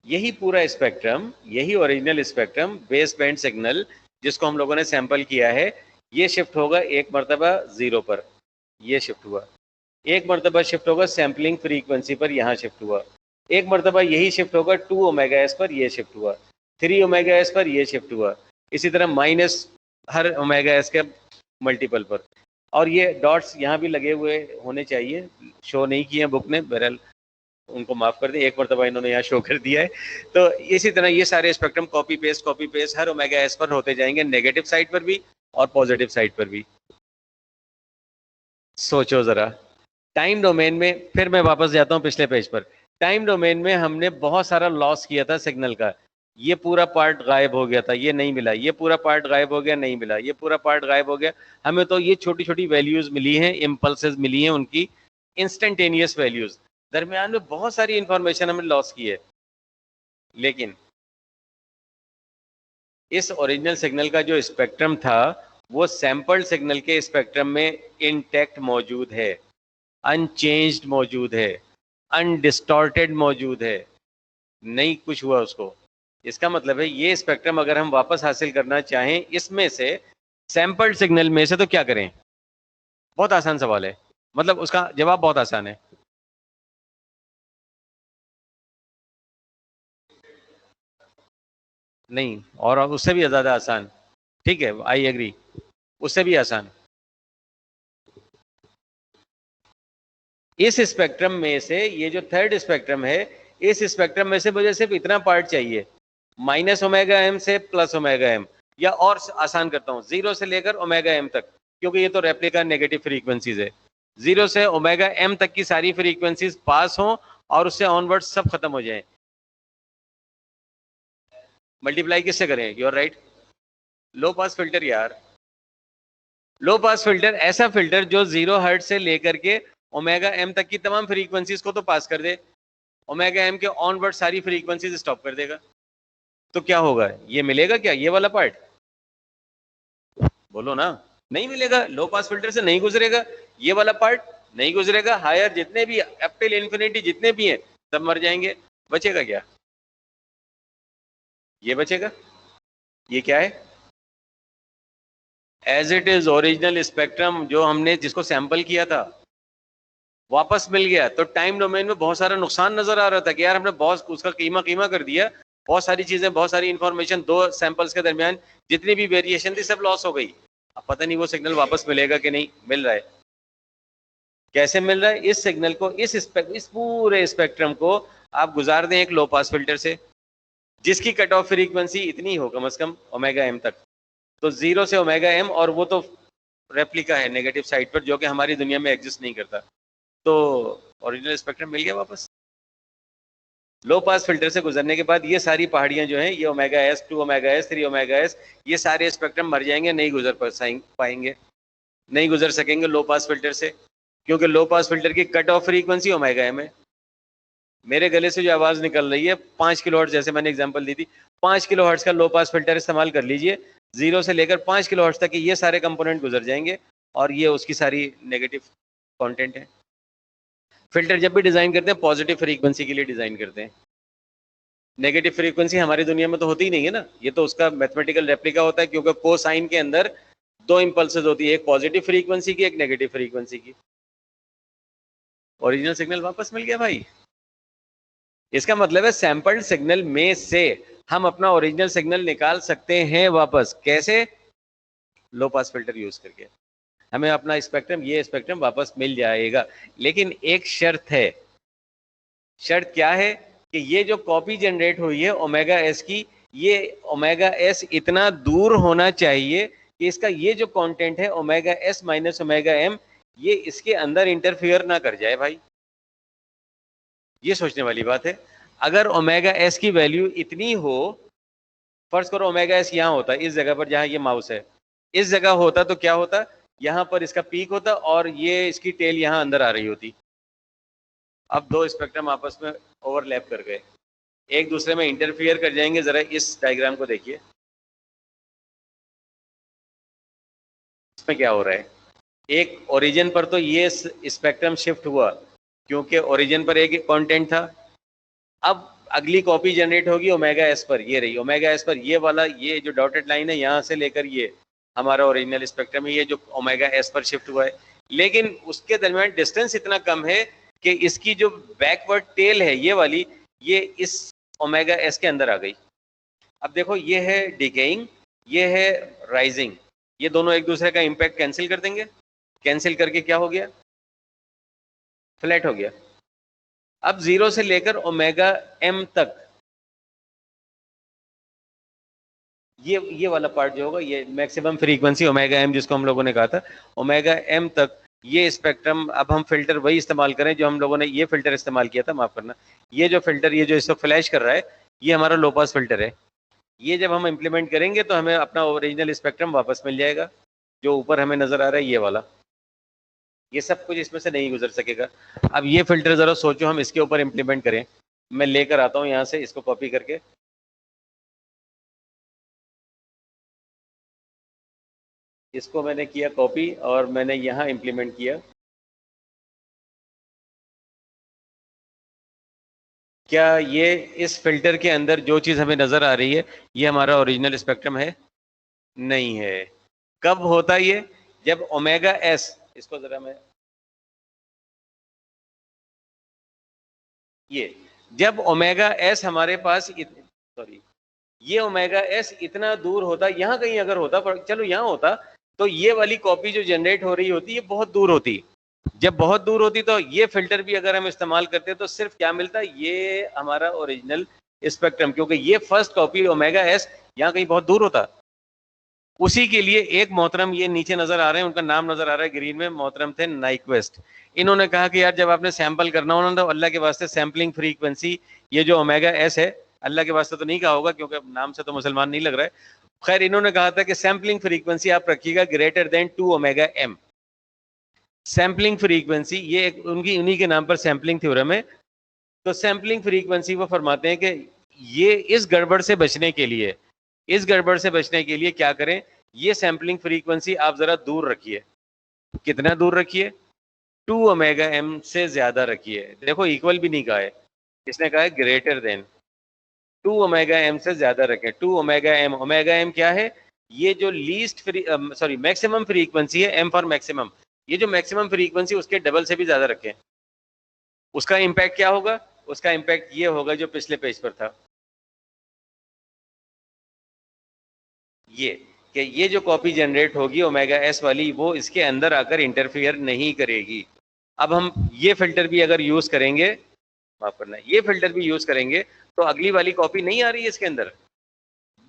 यही पूरा स्पेक्ट्रम, यही original spectrum base band signal जिसको हम लोगों ने सैंपल किया है, ये शिफ्ट होगा एक मरतबा 0 पर, ये शिफ्ट हुआ। एक मरतबा शिफ्ट होगा सैम्पलिंग फ्रीक्वेंसी पर, यहाँ शिफ्ट हुआ। एक मरतबा यही शिफ्ट होगा 2 ओमेगा एस पर, ये शिफ्ट हुआ। 3 ओमेगा एस पर ये शिफ्ट हुआ। इसी तरह माइनस हर ओमेगा एस के मल्टीपल पर। और ये डॉट्स यहाँ भी लगे हुए होने चाहिए, शो नहीं किए हैं बुक ने, बहरहाल उनको माफ कर दें, एक मरतबा इन्होंने यहाँ शो कर दिया है। तो इसी तरह ये सारे स्पेक्ट्रम कॉपी पेस्ट हर ओमेगा एस पर होते जाएंगे, नेगेटिव साइड पर भी और पॉजिटिव साइड पर भी। सोचो जरा, टाइम डोमेन में, फिर मैं वापस जाता हूँ पिछले पेज पर। टाइम डोमेन में हमने बहुत सारा लॉस किया था सिग्नल का, ये पूरा पार्ट गायब हो गया था, ये नहीं मिला, ये पूरा पार्ट गायब हो गया, नहीं मिला, ये पूरा पार्ट गायब हो गया। हमें तो ये छोटी छोटी वैल्यूज मिली हैं, इम्पल्सेस मिली हैं, उनकी इंस्टेंटेनियस वैल्यूज। दरमियान में बहुत सारी इंफॉर्मेशन हमने लॉस की है, लेकिन इस ओरिजिनल सिग्नल का जो स्पेक्ट्रम था वो सैंपल्ड सिग्नल के स्पेक्ट्रम में इंटैक्ट मौजूद है, अनचेंज्ड मौजूद है, अनडिस्टॉर्टेड मौजूद है, नहीं कुछ हुआ उसको। इसका मतलब है ये स्पेक्ट्रम अगर हम वापस हासिल करना चाहें इसमें से, सैंपल्ड सिग्नल में से, तो क्या करें? बहुत आसान सवाल है, मतलब उसका जवाब बहुत आसान है। नहीं, और उससे भी ज्यादा आसान, ठीक है, आई एग्री, उससे भी आसान। इस स्पेक्ट्रम में से, ये जो थर्ड स्पेक्ट्रम है, इस स्पेक्ट्रम में से मुझे सिर्फ इतना पार्ट चाहिए, माइनस ओमेगा एम से प्लस ओमेगा एम, या और आसान करता हूं, 0 से लेकर ओमेगा एम तक, क्योंकि ये तो रेप्लिका नेगेटिव फ्रीक्वेंसीज है। 0 से ओमेगा एम तक की सारी फ्रीक्वेंसीज पास हों और उससे ऑनवर्ड सब खत्म हो जाए। मल्टीप्लाई किससे करें? Your right, low pass filter यार। लो पास फिल्टर ऐसा फिल्टर जो 0 हर्ट्ज से लेकर के ओमेगा एम तक की तमाम फ्रीक्वेंसीज को तो पास कर दे, ओमेगा एम के ऑनवर्ड सारी फ्रीक्वेंसीज स्टॉप कर देगा। तो क्या होगा? ये मिलेगा क्या, ये वाला पार्ट? बोलो ना, नहीं मिलेगा, लो पास फिल्टर से नहीं गुजरेगा, ये वाला पार्ट नहीं गुजरेगा। हायर जितने भी अप टिल इन्फिनिटी जितने भी हैं सब मर जाएंगे, बचेगा क्या? ये बचेगा। ये क्या है? As it is original spectrum जो हमने जिसको सैंपल किया था वापस मिल गया। तो टाइम डोमेन में बहुत सारा नुकसान नजर आ रहा था कि यार हमने बहुत उसका कीमा कर दिया, बहुत सारी चीजें, बहुत सारी इंफॉर्मेशन, दो सैंपल्स के दरमियान जितनी भी वेरिएशन थी सब लॉस हो गई। अब पता नहीं वो सिग्नल वापस मिलेगा कि नहीं। मिल रहा है। कैसे मिल रहा है? इस सिग्नल को, इस पूरे स्पेक्ट्रम को आप गुजार दें एक लो पास फिल्टर से जिसकी कट ऑफ फ्रीक्वेंसी इतनी हो कम से कम ओमेगा एम तक, तो 0 से ओमेगा एम, और वो तो रेप्लिका है नेगेटिव साइड पर जो कि हमारी दुनिया में एग्जिस्ट नहीं करता। तो ओरिजिनल स्पेक्ट्रम मिल गया वापस। लो पास फिल्टर से गुजरने के बाद ये सारी पहाड़ियां जो हैं, ये omega S, 2 omega S, 3 omega S, ये सारे स्पेक्ट्रम मर जाएंगे, नहीं गुजर पाएंगे, नहीं गुजर सकेंगे लो पास फिल्टर से, क्योंकि लो पास फिल्टर की cut off frequency omega M है। मेरे गले से जो आवाज निकल रही है 5 किलो हर्ट्ज, जैसे मैंने एग्जांपल दी थी, 5 किलो हर्ट्ज का लो पास फिल्टर इस्तेमाल कर लीजिए, 0 से लेकर 5 किलो हर्ट्ज तक के ये सारे कंपोनेंट गुजर जाएंगे और ये उसकी सारी नेगेटिव कंटेंट है। फिल्टर जब भी डिजाइन करते हैं पॉजिटिव फ्रीक्वेंसी के लिए डिजाइन करते हैं, नेगेटिव फ्रीक्वेंसी हमारी दुनिया में तो होती ही नहीं है ना, ये तो उसका मैथमेटिकल रेप्लिका होता है, क्योंकि कोसाइन के अंदर दो इंपल्सेस होती है, एक पॉजिटिव फ्रीक्वेंसी की, एक नेगेटिव फ्रीक्वेंसी की। ओरिजिनल सिग्नल वापस मिल गया भाई। इसका मतलब है सैंपल्ड सिग्नल में से हम अपना ओरिजिनल सिग्नल निकाल सकते हैं वापस। कैसे? लो पास फिल्टर यूज करके हमें अपना स्पेक्ट्रम, ये स्पेक्ट्रम वापस मिल जाएगा। लेकिन एक शर्त है। शर्त क्या है? कि ये जो कॉपी जनरेट हुई है ओमेगा एस की, ये ओमेगा एस इतना दूर होना चाहिए कि इसका ये जो कंटेंट है omega S minus omega M, ये इसके अंदर इंटरफियर ना कर जाए भाई। ये सोचने वाली बात है। अगर ओमेगा एस की वैल्यू इतनी हो, फर्ज करो ओमेगा एस यहाँ होता, इस जगह पर जहां ये माउस है, इस जगह होता, तो क्या होता? यहाँ पर इसका पीक होता और ये इसकी टेल यहाँ अंदर आ रही होती। अब दो स्पेक्ट्रम आपस में ओवरलैप कर गए, एक दूसरे में इंटरफियर कर जाएंगे। जरा इस डायग्राम को देखिए, इसमें क्या हो रहा है? एक ओरिजिन पर तो ये स्पेक्ट्रम शिफ्ट हुआ क्योंकि ओरिजिन पर एक कंटेंट था। अब अगली कॉपी जनरेट होगी ओमेगा एस पर, ये रही ओमेगा एस पर, ये वाला, ये जो डॉटेड लाइन है यहाँ से लेकर ये हमारा ओरिजिनल स्पेक्ट्रम है, ये जो ओमेगा एस पर शिफ्ट हुआ है, लेकिन उसके दरमियान डिस्टेंस इतना कम है कि इसकी जो बैकवर्ड टेल है ये वाली, ये इस ओमेगा एस के अंदर आ गई। अब देखो ये है डिकेइंग, ये है राइजिंग, ये दोनों एक दूसरे का इम्पैक्ट कैंसिल कर देंगे, कैंसिल करके क्या हो गया, फ्लैट हो गया। अब 0 से लेकर ओमेगा एम तक ये वाला पार्ट जो होगा, ये मैक्सिमम फ्रीक्वेंसी ओमेगा एम जिसको हम लोगों ने कहा था, ओमेगा एम तक ये स्पेक्ट्रम, अब हम फिल्टर वही इस्तेमाल करें जो हम लोगों ने ये फिल्टर इस्तेमाल किया था, माफ करना, ये जो फिल्टर, ये जो इसको फ्लैश कर रहा है, ये हमारा लो पास फिल्टर है। ये जब हम इम्प्लीमेंट करेंगे तो हमें अपना ओरिजिनल स्पेक्ट्रम वापस मिल जाएगा, जो ऊपर हमें नजर आ रहा है ये वाला। ये सब कुछ इसमें से नहीं गुजर सकेगा। अब ये फिल्टर जरा सोचो हम इसके ऊपर इम्प्लीमेंट करें, मैं लेकर आता हूँ यहाँ से इसको कॉपी करके, इसको मैंने किया कॉपी और मैंने यहाँ इम्प्लीमेंट किया। क्या ये इस फिल्टर के अंदर जो चीज़ हमें नज़र आ रही है ये हमारा ओरिजिनल स्पेक्ट्रम है? नहीं है। कब होता ये? जब ओमेगा एस, इसको ज़रा मैं, ये जब ओमेगा एस हमारे पास सॉरी, ये ओमेगा एस इतना दूर होता, यहाँ कहीं अगर होता, पर चलो यहाँ होता, तो ये वाली कॉपी जो जनरेट हो रही होती ये बहुत दूर होती। जब बहुत दूर होती तो ये फिल्टर भी अगर हम इस्तेमाल करते तो सिर्फ क्या मिलता, ये हमारा ओरिजिनल स्पेक्ट्रम, क्योंकि ये फर्स्ट कॉपी ओमेगा एस यहाँ कहीं बहुत दूर होता। उसी के लिए एक मोहतरम, ये नीचे नजर आ रहे हैं, उनका नाम नजर आ रहा है ग्रीन में, मोहतरम थे नाइक्वेस्ट। इन्होंने कहा कि यार जब आपने सैंपल करना हो ना तो अल्लाह के वास्ते सैम्पलिंग फ्रीक्वेंसी, ये जो ओमेगा एस है, अल्लाह के वास्ते तो नहीं कहा होगा क्योंकि नाम से तो मुसलमान नहीं लग रहा है, खैर इन्होंने कहा था कि सैम्पलिंग फ्रीक्वेंसी आप रखिएगा greater than 2 omega M. Sampling frequency, ये उनकी, उन्हीं के नाम पर सैम्पलिंग थ्योरम है। तो सैम्पलिंग फ्रीक्वेंसी वो फरमाते हैं कि ये इस गड़बड़ से बचने के लिए, इस गड़बड़ से बचने के लिए क्या करें, ये सैम्पलिंग फ्रीक्वेंसी आप जरा दूर रखिए। कितना दूर रखिए? 2 ओमेगा एम से ज्यादा रखिए। देखो इक्वल भी नहीं कहा है, इसने कहा है ग्रेटर देन 2 ओमेगा एम से ज्यादा रखें। 2 ओमेगा एम, ओमेगा एम क्या है? ये जो लीस्ट सॉरी मैक्सिमम फ्रीक्वेंसी है, एम फॉर मैक्सिमम, ये जो मैक्सिमम फ्रीक्वेंसी उसके डबल से भी ज्यादा रखें। उसका इम्पैक्ट क्या होगा? उसका इम्पैक्ट ये होगा जो पिछले पेज पर था, ये कि ये जो कॉपी जनरेट होगी ओमेगा एस वाली, वो इसके अंदर आकर इंटरफियर नहीं करेगी। अब हम ये फिल्टर भी अगर यूज करेंगे, माफ करना, ये फिल्टर भी यूज करेंगे तो अगली वाली कॉपी नहीं आ रही है इसके अंदर,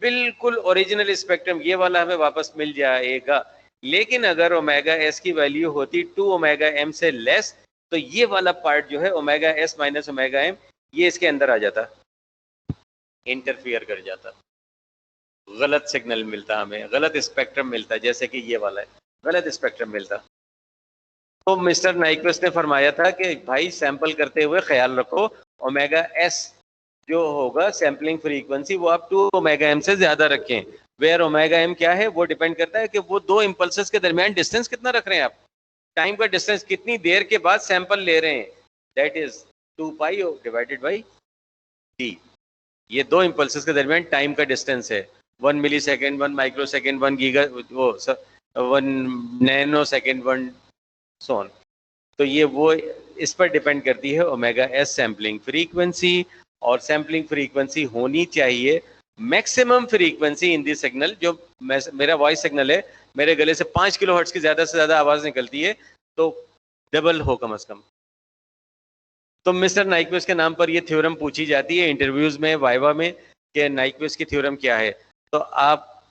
बिल्कुल ओरिजिनल स्पेक्ट्रम ये वाला हमें वापस मिल जाएगा। लेकिन अगर ओमेगा एस की वैल्यू होती 2 ओमेगा एम से लेस, तो ये वाला पार्ट जो है omega S minus omega M, ये इसके अंदर आ जाता, इंटरफियर कर जाता, गलत सिग्नल मिलता, हमें गलत स्पेक्ट्रम मिलता, जैसे कि ये वाला है, गलत स्पेक्ट्रम मिलता। तो मिस्टर नाइक्वेस्ट ने फरमाया था कि भाई सैंपल करते हुए ख्याल रखो ओमेगा एस जो होगा सैम्पलिंग फ्रीक्वेंसी, वो आप 2 ओमेगा एम से ज्यादा रखें। वेयर ओमेगा एम क्या है? वो डिपेंड करता है कि वो दो इम्पल्सेस के दरमियान डिस्टेंस कितना रख रहे हैं आप, टाइम का डिस्टेंस, कितनी देर के बाद सैंपल ले रहे हैं, that is 2 pi divided by T. ये दो इम्पल्सेस के दरमियान टाइम का डिस्टेंस है, 1 मिली सेकेंड, 1 माइक्रो सेकेंड, 1 गीगा, वो 1 नैनो सेकेंड, 1 सोन। तो ये वो इस पर डिपेंड करती है ओमेगा एस सैम्पलिंग फ्रीक्वेंसी, और सैम्पलिंग फ्रीक्वेंसी होनी चाहिए मैक्सिमम फ्रीक्वेंसी इन दी सिग्नल। जो मेरा वॉइस सिग्नल है, मेरे गले से 5 किलो हर्ट्ज की ज्यादा से ज्यादा आवाज निकलती है, तो डबल हो कम से कम। तो मिस्टर नाइक्वेस्ट के नाम पर ये थ्योरम पूछी जाती है इंटरव्यूज में, वाइवा में, कि नाइक्वेस्ट की थ्योरम क्या है, तो आप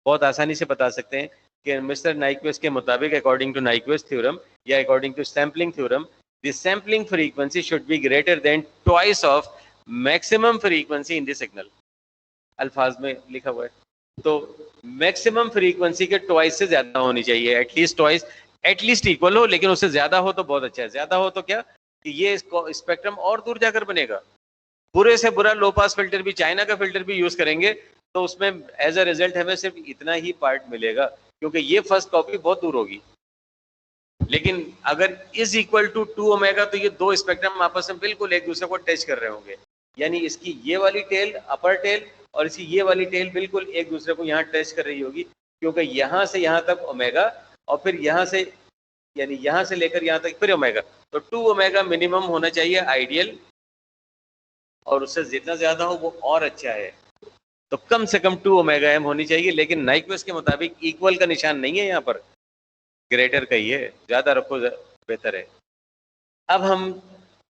बहुत आसानी से बता सकते हैं कि मिस्टर नाइक्वेस्ट के मुताबिक, अकॉर्डिंग टू नाइक्वेस्ट थ्योरम या according to sampling theorem, the sampling frequency should be greater than twice of maximum frequency in the signal. अल्फाज में लिखा हुआ है, तो मैक्सिमम फ्रीक्वेंसी के ट्वाइस से ज्यादा होनी चाहिए, एटलीस्ट ट्वाइस, एटलीस्ट इक्वल हो, लेकिन उससे ज्यादा हो तो बहुत अच्छा है। ज्यादा हो तो क्या कि ये स्पेक्ट्रम और दूर जाकर बनेगा। बुरे से बुरा लो पास फिल्टर भी, चाइना का फिल्टर भी यूज करेंगे तो उसमें एज अ रिजल्ट हमें सिर्फ इतना ही पार्ट मिलेगा, क्योंकि ये फर्स्ट कॉपी बहुत दूर होगी। लेकिन अगर इज इक्वल टू 2 ओमेगा, तो ये दो स्पेक्ट्रम आपस में बिल्कुल एक दूसरे को टच कर रहे होंगे, यानी इसकी ये वाली टेल, अपर टेल, और इसकी ये वाली टेल बिल्कुल एक दूसरे को यहाँ टच कर रही होगी। क्योंकि यहाँ से यहाँ तक ओमेगा और फिर यहाँ से यानी यहाँ से लेकर यहाँ तक फिर ओमेगा, तो 2 ओमेगा मिनिमम होना चाहिए आइडियल, और उससे जितना ज्यादा हो वो और अच्छा है। तो कम से कम 2 ओमेगा एम होनी चाहिए, लेकिन नाइक्वेस्ट के मुताबिक इक्वल का निशान नहीं है यहाँ पर, ग्रेटर का ही है, ज्यादा रखो बेहतर है। अब हम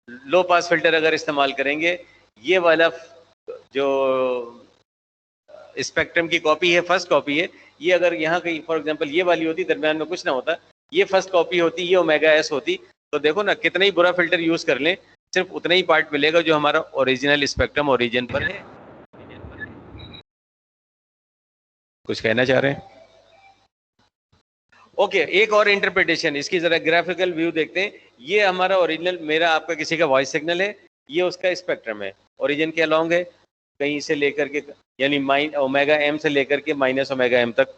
लो पास फिल्टर अगर इस्तेमाल करेंगे, ये वाला जो स्पेक्ट्रम की कॉपी है, फर्स्ट कॉपी है, ये अगर यहाँ कहीं फॉर एग्जांपल ये वाली होती, दरम्यान में कुछ ना होता, ये फर्स्ट कॉपी होती, ये ओमेगा एस होती, तो देखो ना कितना ही बुरा फिल्टर यूज कर लें, सिर्फ उतना ही पार्ट मिलेगा जो हमारा ओरिजिनल स्पेक्ट्रम ओरिजिन पर है। कुछ कहना चाह रहे हैं? ओके, एक और इंटरप्रिटेशन, इसकी जरा ग्राफिकल व्यू देखते हैं। ये हमारा ओरिजिनल, मेरा आपका किसी का वॉइस सिग्नल है, ये उसका स्पेक्ट्रम है, ओरिजिन के अलॉन्ग है, कहीं से लेकर के यानी ओमेगा एम से लेकर के माइनस ओमेगा एम तक।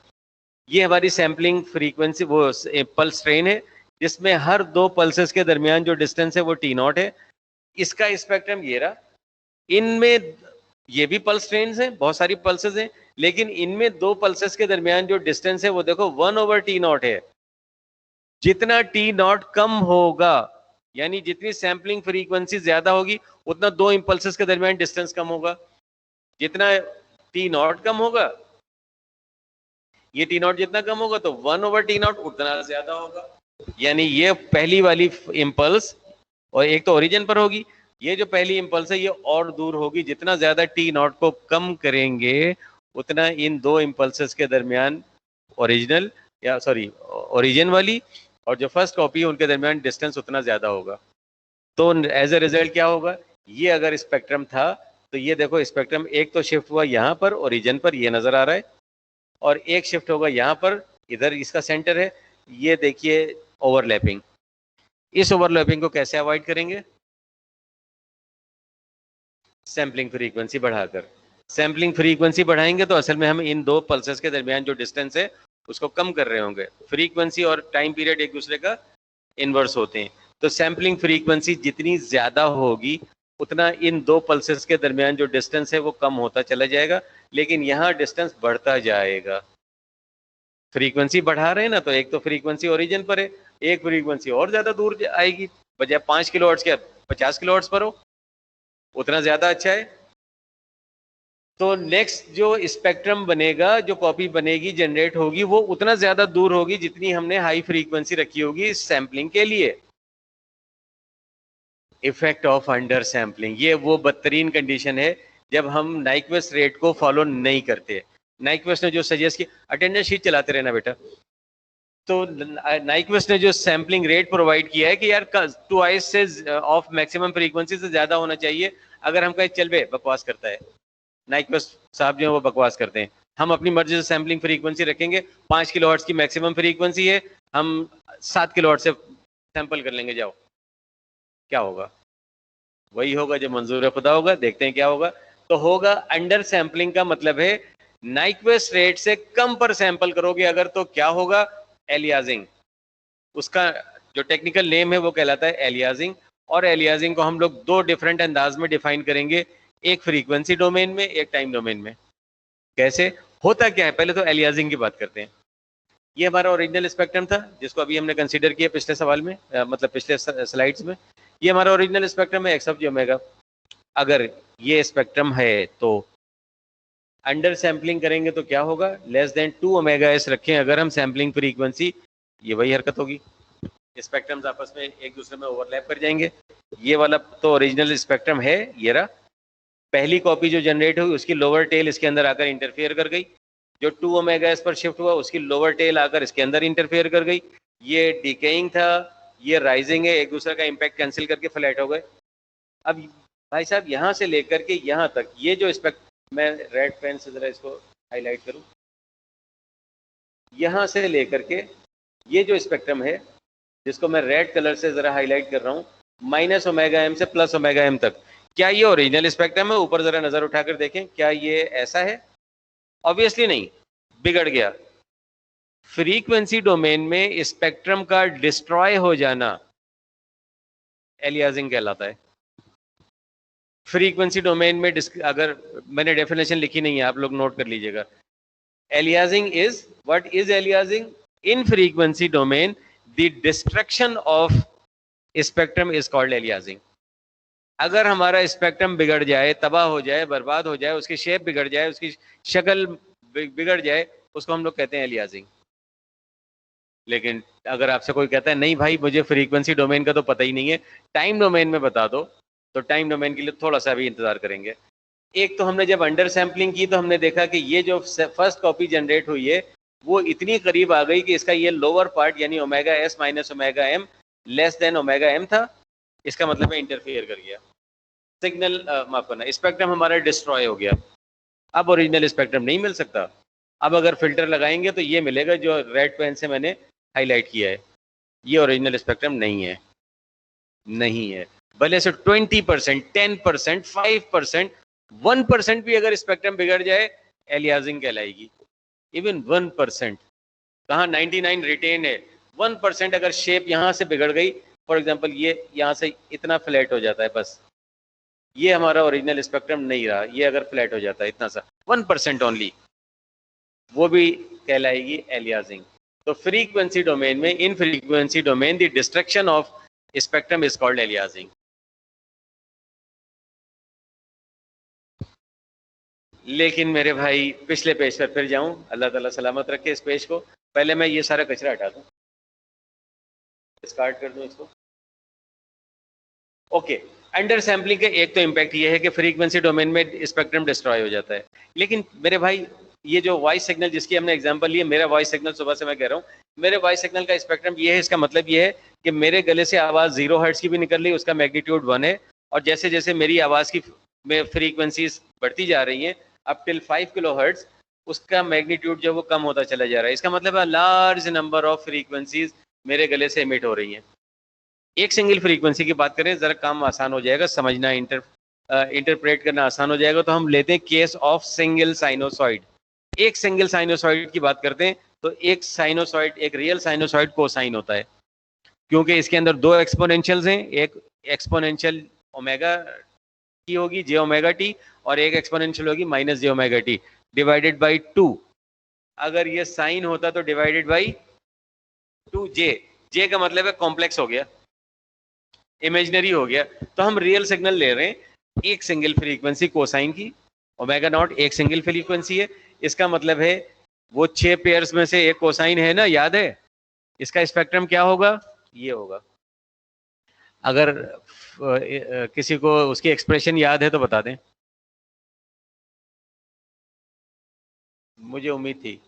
ये हमारी सैम्पलिंग फ्रीक्वेंसी, वो पल्स ट्रेन है, जिसमें हर 2 पल्सेस के दरमियान जो डिस्टेंस है वो टी नॉट है। इसका स्पेक्ट्रम ये रहा। इनमें ये भी पल्स ट्रेन्स हैं, बहुत सारी पल्सेस हैं, लेकिन इनमें 2 पल्सेस के दरमियान जो डिस्टेंस है वो देखो 1/T0 है। जितना T0 कम होगा, यानी जितनी सैम्पलिंग फ्रीक्वेंसी ज्यादा होगी, उतना 2 इंपल्सेस के दरमियान डिस्टेंस कम होगा। जितना T0 कम होगा, ये T0 जितना कम होगा तो 1/T0 उतना ज्यादा होगा। यानी ये पहली वाली इंपल्स, और एक तो ओरिजिन पर होगी, ये जो पहली इंपल्स है ये और दूर होगी। जितना ज्यादा T0 को कम करेंगे, उतना इन 2 इंपल्सेस के दरमियान ओरिजिनल या सॉरी ओरिजिन वाली और जो फर्स्ट कॉपी है उनके दरमियान डिस्टेंस उतना ज्यादा होगा। तो एज ए रिजल्ट क्या होगा, ये अगर स्पेक्ट्रम था तो ये देखो स्पेक्ट्रम एक तो शिफ्ट हुआ यहाँ पर ओरिजिन पर, ये नजर आ रहा है, और एक शिफ्ट होगा यहाँ पर, इधर इसका सेंटर है, ये देखिए ओवरलैपिंग। इस ओवरलैपिंग को कैसे अवॉइड करेंगे? सैम्पलिंग फ्रीक्वेंसी बढ़ाकर। सैम्पलिंग फ्रीक्वेंसी बढ़ाएंगे तो असल में हम इन 2 पल्सेस के दरमियान जो डिस्टेंस है उसको कम कर रहे होंगे। फ्रीक्वेंसी और टाइम पीरियड एक दूसरे का इनवर्स होते हैं, तो सैम्पलिंग फ्रीक्वेंसी जितनी ज्यादा होगी उतना इन 2 पल्सेस के दरमियान जो डिस्टेंस है वो कम होता चला जाएगा, लेकिन यहाँ डिस्टेंस बढ़ता जाएगा। फ्रीक्वेंसी बढ़ा रहे हैं ना, तो एक तो फ्रीक्वेंसी ओरिजिन पर है, एक फ्रीक्वेंसी और ज्यादा दूर आएगी, बजाय 5 किलोहर्ट्ज के 50 किलोहर्ट्ज पर हो, उतना ज्यादा अच्छा है। तो नेक्स्ट जो स्पेक्ट्रम बनेगा, जो कॉपी बनेगी, जनरेट होगी, वो उतना ज्यादा दूर होगी जितनी हमने हाई फ्रीक्वेंसी रखी होगी इस सैम्पलिंग के लिए। इफेक्ट ऑफ अंडर सैम्पलिंग, ये वो बदतरीन कंडीशन है जब हम नाइक्वेस्ट रेट को फॉलो नहीं करते। नाइक्वेस्ट ने जो सजेस्ट की, अटेंडेंस शीट चलाते रहना बेटा, तो नाइक्वेस्ट ने जो सैम्पलिंग रेट प्रोवाइड किया है कि यार 2 से ऑफ मैक्सिमम फ्रीक्वेंसी से ज्यादा होना चाहिए। अगर हम कहें चल बे बकवास करता है, नाइक्वेस्ट साहब जो है वो बकवास करते हैं, हम अपनी मर्जी से सैम्पलिंग फ्रीक्वेंसी रखेंगे, 5 किलोहर्ट्ज की मैक्सिमम फ्रीक्वेंसी है, हम 7 किलोहर्ट्ज से सैंपल कर लेंगे, जाओ, क्या होगा? वही होगा जो मंजूर खुदा होगा। देखते हैं क्या होगा। तो होगा अंडर सैम्पलिंग का मतलब है नाइक्वेस्ट रेट से कम पर सैंपल करोगे अगर, तो क्या होगा? एलियाजिंग। उसका जो टेक्निकल नेम है वो कहलाता है एलियाजिंग, और एलियाजिंग को हम लोग 2 डिफरेंट अंदाज में डिफाइन करेंगे, एक फ्रीक्वेंसी डोमेन में, एक टाइम डोमेन में। कैसे होता क्या है, पहले तो एलियाजिंग की बात करते हैं। ये हमारा ओरिजिनल स्पेक्ट्रम था जिसको अभी हमने कंसीडर किया पिछले सवाल में, मतलब पिछले स्लाइड्स में। ये हमारा ओरिजिनल स्पेक्ट्रम है, एक्स ऑफ ओमेगा। अगर ये स्पेक्ट्रम है तो अंडर सैम्पलिंग करेंगे तो क्या होगा? लेस देन 2 ओमेगा एस रखें अगर हम सैम्पलिंग फ्रीक्वेंसी, ये वही हरकत होगी, स्पेक्ट्रम्स आपस में एक दूसरे में ओवरलैप कर जाएंगे। ये वाला तो ओरिजिनल स्पेक्ट्रम है, ये रहा। पहली कॉपी जो जनरेट हुई उसकी लोअर टेल इसके अंदर आकर इंटरफेयर कर गई, जो 2 ओमेगा एस पर शिफ्ट हुआ उसकी लोअर टेल आकर इसके अंदर इंटरफेयर कर गई। ये डिकेइंग था, ये राइजिंग है, एक दूसरे का इम्पैक्ट कैंसिल करके फ्लैट हो गए। अब भाई साहब यहाँ से लेकर के यहाँ तक ये जो मैं रेड पेन से जरा इसको हाईलाइट करूं, यहाँ से लेकर के ये जो स्पेक्ट्रम है जिसको मैं रेड कलर से जरा हाईलाइट कर रहा हूँ, माइनस ओमेगा एम से प्लस ओमेगा एम तक, क्या ये ओरिजिनल स्पेक्ट्रम है? ऊपर जरा नजर उठाकर देखें, क्या ये ऐसा है? ऑब्वियसली नहीं, बिगड़ गया। फ्रीक्वेंसी डोमेन में स्पेक्ट्रम का डिस्ट्रॉय हो जाना एलियाजिंग कहलाता है। फ्रीक्वेंसी डोमेन में अगर मैंने डेफिनेशन लिखी नहीं है, आप लोग नोट कर लीजिएगा। aliasing is, what is aliasing? In frequency domain, the destruction of spectrum is called aliasing. अगर हमारा स्पेक्ट्रम बिगड़ जाए, तबाह हो जाए, बर्बाद हो जाए, उसकी शेप बिगड़ जाए, उसकी शक्ल बिगड़ जाए, उसको हम लोग कहते हैं एलियासिंग। लेकिन अगर आपसे कोई कहता है नहीं भाई मुझे फ्रीक्वेंसी डोमेन का तो पता ही नहीं है, टाइम डोमेन में बता दो, तो टाइम डोमेन के लिए थोड़ा सा भी इंतजार करेंगे। एक तो हमने जब अंडर सैम्पलिंग की तो हमने देखा कि ये जो फर्स्ट कॉपी जनरेट हुई है वो इतनी करीब आ गई कि इसका ये लोअर पार्ट यानी omega S minus omega M less than omega M था। इसका मतलब है इंटरफेयर कर गया सिग्नल, माफ करना, स्पेक्ट्रम हमारा डिस्ट्रॉय हो गया। अब ओरिजिनल स्पेक्ट्रम नहीं मिल सकता। अब अगर फिल्टर लगाएंगे तो ये मिलेगा जो रेड पेन से मैंने हाईलाइट किया है, ये ओरिजिनल स्पेक्ट्रम नहीं है, नहीं है। भले से 20%, 10%, 5%, 1% भी अगर स्पेक्ट्रम बिगड़ जाए एलियासिंग कहलाएगी। इवन 1%, कहाँ 99 रिटेन है, 1% अगर शेप यहाँ से बिगड़ गई, फॉर एग्जाम्पल ये यहाँ से इतना फ्लैट हो जाता है, बस ये हमारा ओरिजिनल स्पेक्ट्रम नहीं रहा, ये अगर फ्लैट हो जाता है इतना सा 1% ओनली, वो भी कहलाएगी एलियासिंग। तो फ्रीक्वेंसी डोमेन में, in frequency domain the destruction of spectrum is called aliasing. लेकिन मेरे भाई पिछले पेज पर फिर जाऊं, अल्लाह ताला सलामत रखे इस पेज को। पहले मैं ये सारा कचरा हटा दूं, डिस्कार्ड कर दूं इसको। ओके, अंडर सैम्पलिंग का एक तो इम्पैक्ट ये है कि फ्रीक्वेंसी डोमेन में स्पेक्ट्रम डिस्ट्रॉय हो जाता है। लेकिन मेरे भाई ये जो वॉइस सिग्नल जिसकी हमने एग्जांपल लिए, मेरा वॉइस सिग्नल सुबह से मैं कह रहा हूँ, मेरे वॉइस सिग्नल का स्पेक्ट्रम ये है, इसका मतलब ये है कि मेरे गले से आवाज़ 0 हर्ट्ज की भी निकल रही है, उसका मैग्नीट्यूड 1 है, और जैसे जैसे मेरी आवाज़ की में फ्रीक्वेंसीज बढ़ती जा रही हैं अप टिल 5 किलो हर्ट्ज, उसका मैग्नीट्यूड जो वो कम होता चला जा रहा है। इसका मतलब है लार्ज नंबर ऑफ फ्रीक्वेंसीज मेरे गले से इमिट हो रही हैं। एक सिंगल फ्रीक्वेंसी की बात करें, ज़रा काम आसान हो जाएगा, समझना इंटरप्रेट करना आसान हो जाएगा। तो हम लेते हैं केस ऑफ सिंगल साइनोसॉइड। एक सिंगल साइनोसॉइड की बात करते हैं तो एक साइनोसॉइड, एक रियल साइनोसॉइड कोसाइन होता है, क्योंकि इसके अंदर दो एक्सपोनेंशियल्स हैं, एक एक्सपोनेंशियल ओमेगा टी होगी जे ओमेगा टी, और एक एक्सपोनेंशियल होगी minus J omega T divided by 2। अगर ये साइन होता तो डिवाइडेड बाई 2 जे का मतलब है कॉम्प्लेक्स हो गया, इमेजिनरी हो गया। तो हम रियल सिग्नल ले रहे हैं एक सिंगल फ्रीक्वेंसी कोसाइन की, ओमेगा नॉट एक सिंगल फ्रीक्वेंसी है, इसका मतलब है वो 6 पेयर्स में से एक कोसाइन है ना, याद है? इसका स्पेक्ट्रम क्या होगा? ये होगा। अगर किसी को उसकी एक्सप्रेशन याद है तो बता दें, मुझे उम्मीद थी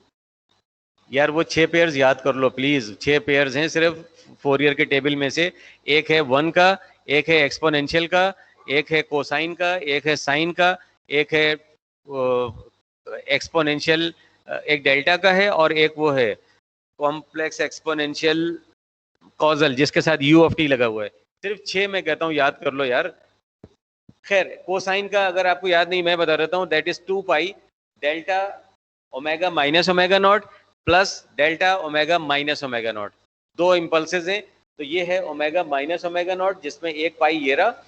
यार। वो 6 पेयर्स याद कर लो प्लीज, 6 पेयर्स हैं सिर्फ फोरियर के टेबल में से। एक है 1 का, एक है एक्सपोनेंशियल का, एक है कोसाइन का, एक है साइन का, एक है एक्सपोनेंशियल, एक डेल्टा का है, और एक वो है कॉम्प्लेक्स एक्सपोनेंशियल कॉजल जिसके साथ यू ऑफ टी लगा हुआ है। सिर्फ 6 मैं कहता हूँ याद कर लो यार। खैर, कोसाइन का अगर आपको याद नहीं मैं बता देता हूँ, that is 2 pi delta omega minus omega naught plus delta omega minus omega naught. 2 impulses हैं, तो ये है ओमेगा माइनस ओमेगा नॉट जिसमें 1 पाई ये रहा,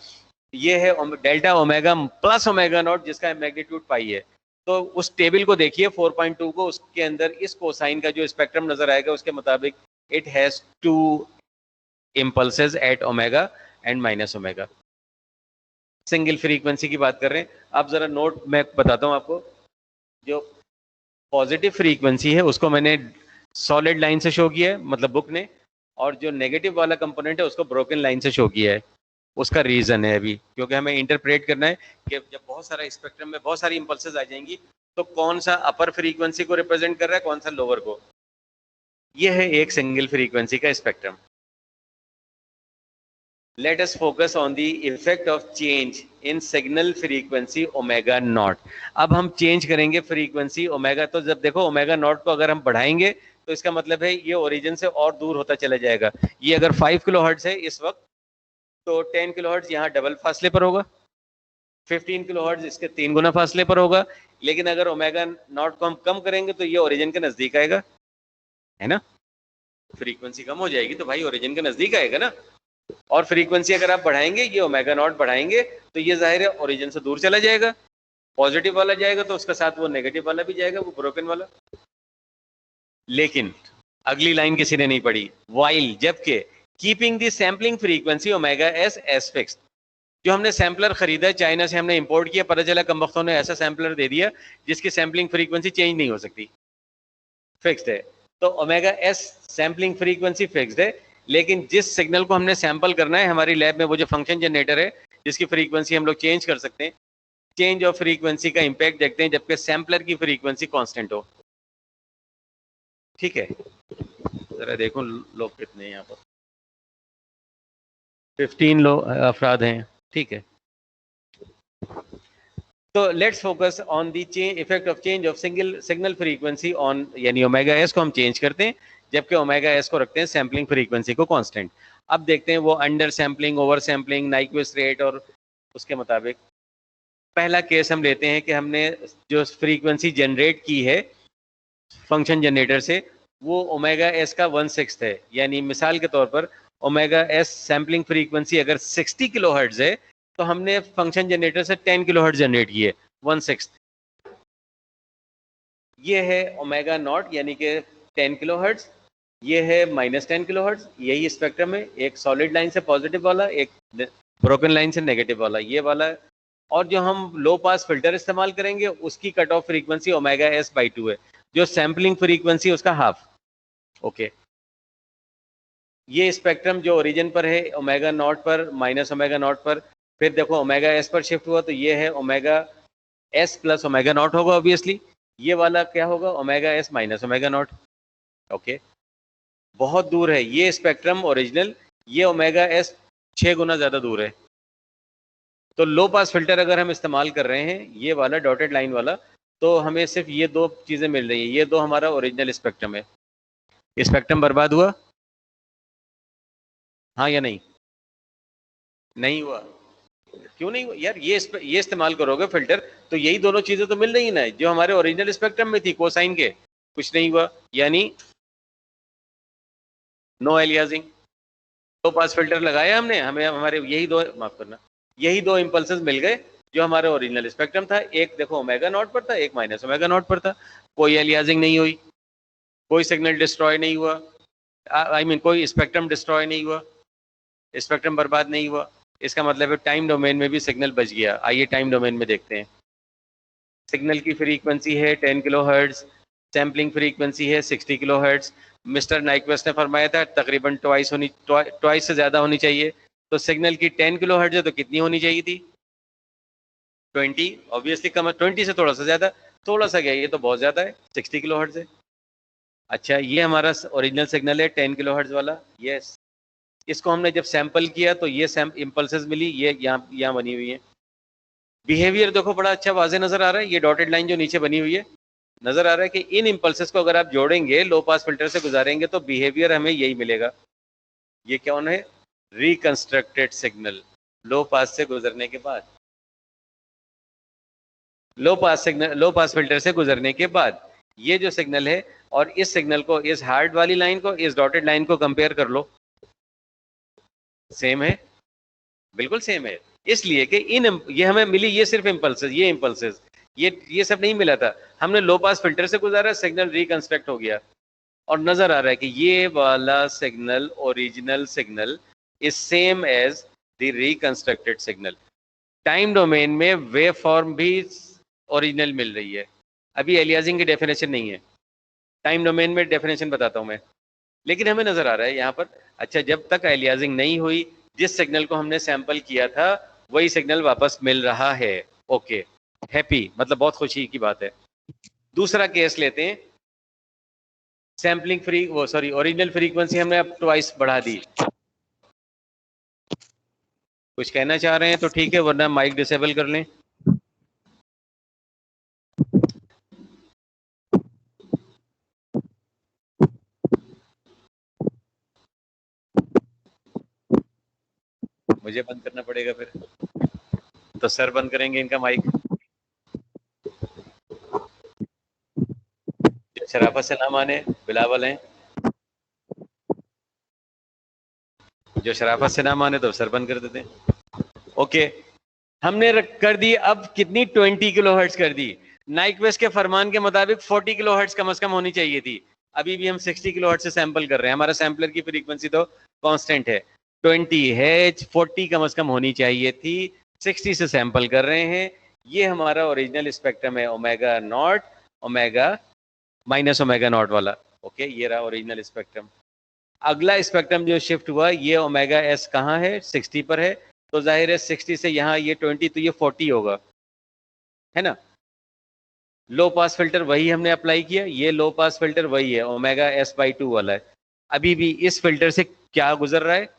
ये है delta omega plus omega naught जिसका मैग्नीट्यूड पाई है। तो उस टेबल को देखिए 4.2 को, उसके अंदर इस कोसाइन का जो स्पेक्ट्रम नजर आएगा उसके मुताबिक it has 2 impulses at omega and minus omega. Single frequency की बात कर रहे हैं। आप जरा नोट मैं बताता हूँ आपको, जो पॉजिटिव फ्रीक्वेंसी है उसको मैंने सॉलिड लाइन से शो किया है, मतलब बुक ने, और जो नेगेटिव वाला कंपोनेंट है उसको ब्रोकन लाइन से शो किया है। उसका रीजन है अभी, क्योंकि हमें इंटरप्रेट करना है कि जब बहुत सारा स्पेक्ट्रम में बहुत सारी इंपल्सेस आ जाएंगी तो कौन सा अपर फ्रीक्वेंसी को रिप्रेजेंट कर रहा है, कौन सा लोअर को। यह है एक सिंगल फ्रीक्वेंसी का spectrum. Let us focus on the effect of change in signal frequency omega naught। अब हम चेंज करेंगे फ्रीक्वेंसी ओमेगा। तो जब देखो ओमेगा नॉट को अगर हम बढ़ाएंगे तो इसका मतलब है ये ओरिजिन से और दूर होता चला जाएगा। ये अगर 5 किलो हर्ट्ज है इस वक्त, तो 10 किलो हर्ट्ज यहाँ डबल फासले पर होगा, 15 किलो हर्ट्ज इसके 3 गुना फासले पर होगा। लेकिन अगर ओमेगा नॉट को हम कम करेंगे तो ये ओरिजिन के नजदीक आएगा, है ना? फ्रीक्वेंसी कम हो जाएगी तो भाई ओरिजिन के नजदीक आएगा ना। और फ्रीक्वेंसी अगर आप बढ़ाएंगे, ये ओमेगा नॉट बढ़ाएंगे, तो ये जाहिर है ओरिजिन से दूर चला जाएगा। पॉजिटिव वाला जाएगा तो उसके साथ वो नेगेटिव वाला भी जाएगा, वो ब्रोकन वाला। लेकिन अगली लाइन किसी ने नहीं पढ़ी, वाइल जबकि keeping the sampling frequency omega S S fixed. जो हमने सैम्पलर खरीदा, चाइना से हमने इंपोर्ट किया, पता चला कम वक्तों ने ऐसा सैम्पलर दे दिया जिसकी सैम्पलिंग फ्रीक्वेंसी चेंज नहीं हो सकती, फिक्स्ड है। तो omega S sampling frequency fixed है, लेकिन जिस सिग्नल को हमने सैंपल करना है हमारी लैब में, वो जो फंक्शन जनरेटर है जिसकी फ्रीक्वेंसी हम लोग चेंज कर सकते हैं, चेंज ऑफ फ्रीक्वेंसी का इंपैक्ट देखते हैं जबकि सैम्पलर की फ्रीक्वेंसी कांस्टेंट हो। ठीक है, जरा देखो लोग कितने हैं यहाँ पर, 15 लोग अफराद हैं। ठीक है, तो let's focus on the change effect of change of signal frequency on, यानी ओमेगा एस को हम चेंज करते हैं जबकि ओमेगा एस को रखते हैं सैम्पलिंग फ्रीक्वेंसी को कांस्टेंट। अब देखते हैं वो under sampling, over sampling, Nyquist rate और उसके मुताबिक। पहला केस हम लेते हैं कि हमने जो फ्रीक्वेंसी जनरेट की है फंक्शन जनरेटर से वो ओमेगा एस का 1/6 है, यानी मिसाल के तौर पर ओमेगा एस सैम्पलिंग फ्रीक्वेंसी अगर 60 किलो हर्ट्ज है तो हमने फंक्शन जनरेटर से 10 किलो हर्ट्ज जनरेट किए, 1/6। ये है ओमेगा नॉट यानी कि 10 किलो हर्ट्ज, ये है -10 किलो हर्ट्ज। यही स्पेक्ट्रम है, एक सॉलिड लाइन से पॉजिटिव वाला, एक ब्रोकन लाइन से नेगेटिव वाला, ये वाला है। और जो हम लो पास फिल्टर इस्तेमाल करेंगे उसकी cut off frequency omega S by 2 है, जो सैम्पलिंग फ्रीक्वेंसी उसका हाफ। ओके, ये स्पेक्ट्रम जो ओरिजिन पर है ओमेगा नॉट पर, माइनस ओमेगा नॉट पर, फिर देखो ओमेगा एस पर शिफ्ट हुआ तो ये है omega S plus omega naught होगा ऑब्वियसली। ये वाला क्या होगा, omega S minus omega naught. Okay, बहुत दूर है ये स्पेक्ट्रम ओरिजिनल, ये ओमेगा एस 6 गुना ज़्यादा दूर है। तो लो पास फिल्टर अगर हम इस्तेमाल कर रहे हैं ये वाला डॉटेड लाइन वाला, तो हमें सिर्फ ये दो चीज़ें मिल रही हैं, ये दो हमारा ओरिजिनल स्पेक्ट्रम है। स्पेक्ट्रम बर्बाद हुआ, हाँ या नहीं? नहीं हुआ। क्यों नहीं हुआ यार, ये इस्तेमाल करोगे फिल्टर तो यही दोनों चीजें तो मिल रही ना जो हमारे ओरिजिनल स्पेक्ट्रम में थी कोसाइन के, कुछ नहीं हुआ, यानी नो एलियासिंग। लो पास फिल्टर लगाया हमने, हमें हमारे यही दो, माफ करना, यही दो इंपल्सेस मिल गए जो हमारे ओरिजिनल स्पेक्ट्रम था। एक देखो ओमेगा नॉट पर था, एक माइनस ओमेगा नॉट पर था, कोई एलियासिंग नहीं हुई, कोई सिग्नल डिस्ट्रॉय नहीं हुआ, आई मीन कोई स्पेक्ट्रम डिस्ट्रॉय नहीं हुआ, स्पेक्ट्रम बर्बाद नहीं हुआ। इसका मतलब है टाइम डोमेन में भी सिग्नल बच गया। आइए टाइम डोमेन में देखते हैं। सिग्नल की फ्रीक्वेंसी है 10 किलो हर्ट्ज, सैम्पलिंग फ्रीक्वेंसी है 60 किलो हर्ट्ज। मिस्टर नाइक्वेस्ट ने फरमाया था तकरीबन ट्वाइस से ज़्यादा होनी चाहिए। तो सिग्नल की 10 किलो हर्ट्ज है तो कितनी होनी चाहिए थी? 20, ऑब्वियसली कम है, 20 से थोड़ा सा ज़्यादा, थोड़ा सा क्या, ये तो बहुत ज़्यादा है, 60 किलो हर्ट्ज है। अच्छा, ये हमारा ओरिजिनल सिग्नल है 10 किलो हर्ट्ज वाला, यस। इसको हमने जब सैंपल किया तो ये इम्पल्सेस मिली, ये यहाँ बनी हुई है। बिहेवियर देखो बड़ा अच्छा वाजे नजर आ रहा है, ये डॉटेड लाइन जो नीचे बनी हुई है, नजर आ रहा है कि इन इम्पल्सेस को अगर आप जोड़ेंगे लो पास फिल्टर से गुजारेंगे तो बिहेवियर हमें यही मिलेगा। ये कौन है? रिकंस्ट्रक्टेड सिग्नल, लो पास से गुजरने के बाद, लो पास फिल्टर से गुजरने के बाद ये जो सिग्नल है, और इस सिग्नल को, इस हार्ड वाली लाइन को इस डॉटेड लाइन को कंपेयर कर लो, सेम है, बिल्कुल सेम है। इसलिए कि ये हमें मिली, ये सिर्फ इम्पल्सेस, ये इम्पल्सेस, ये सब नहीं मिला था, हमने लो पास फिल्टर से गुजारा, सिग्नल रिकंस्ट्रक्ट हो गया और नजर आ रहा है कि ये वाला signal original signal is same as the reconstructed signal. Time domain में वेव फॉर्म भी ओरिजिनल मिल रही है। अभी एलियासिंग की डेफिनेशन नहीं है, टाइम डोमेन में डेफिनेशन बताता हूँ मैं, लेकिन हमें नजर आ रहा है यहाँ पर। अच्छा, जब तक एलियासिंग नहीं हुई, जिस सिग्नल को हमने सैंपल किया था वही सिग्नल वापस मिल रहा है। ओके, हैप्पी, मतलब बहुत खुशी की बात है। दूसरा केस लेते हैं, सैम्पलिंग ओरिजिनल फ्रीक्वेंसी हमने अब ट्वाइस बढ़ा दी। कुछ कहना चाह रहे हैं तो ठीक है, वरना माइक डिसेबल कर लें। मुझे बंद करना पड़ेगा फिर, तो सर बंद करेंगे इनका माइक। शराफत से ना माने बिलावल हैं, जो शराफत से ना माने तो सर बंद कर देते हैं। ओके, हमने कर दी अब कितनी 20 किलोहर्ट्ज कर दी। नाइक्वेस्ट के फरमान के मुताबिक 40 किलोहर्ट्ज कम से कम होनी चाहिए थी। अभी भी हम 60 किलोहर्ट्ज से सैंपल कर रहे हैं, हमारा सैंपलर की फ्रीक्वेंसी तो कांस्टेंट है 20 है, 40 कम से कम होनी चाहिए थी, 60 से सैंपल कर रहे हैं। ये हमारा ओरिजिनल स्पेक्ट्रम है omega naught, omega minus omega naught वाला। ओके, ये रहा ओरिजिनल स्पेक्ट्रम। अगला स्पेक्ट्रम जो शिफ्ट हुआ ये ओमेगा एस कहाँ है, 60 पर है, तो जाहिर है 60 से यहाँ ये 20 तो ये 40 होगा, है ना। लो पास फिल्टर वही हमने अप्लाई किया, ये लो पास फिल्टर वही है ओमेगा एस बाई 2 वाला है। अभी भी इस फिल्टर से क्या गुजर रहा है,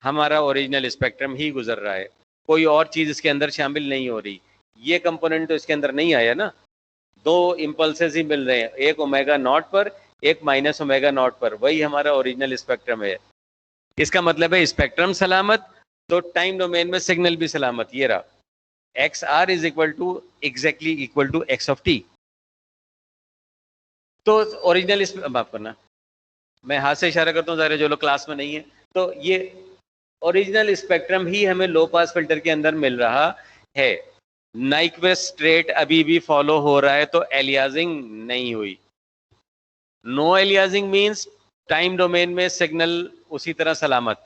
हमारा ओरिजिनल स्पेक्ट्रम ही गुजर रहा है, कोई और चीज इसके अंदर शामिल नहीं हो रही। ये कंपोनेंट तो इसके अंदर नहीं आया ना, दो इम्पल्सेस ही मिल रहे हैं, एक ओमेगा नॉट पर, एक माइनस ओमेगा नॉट पर, वही हमारा ओरिजिनल स्पेक्ट्रम है। इसका मतलब है स्पेक्ट्रम सलामत तो टाइम डोमेन में सिग्नल भी सलामत। ये रहा X R is equal to exactly equal to X of T. तो ओरिजिनल माफ करना, मैं हाथ से इशारा करता हूँ ज़रा जो लोग क्लास में नहीं है, तो ये ओरिजिनल स्पेक्ट्रम ही हमें लो पास फिल्टर के अंदर मिल रहा है। नाइक्वेस्ट रेट अभी भी फॉलो हो रहा है, तो एलियाजिंग नहीं हुई। No aliasing means time domain में सिग्नल उसी तरह सलामत।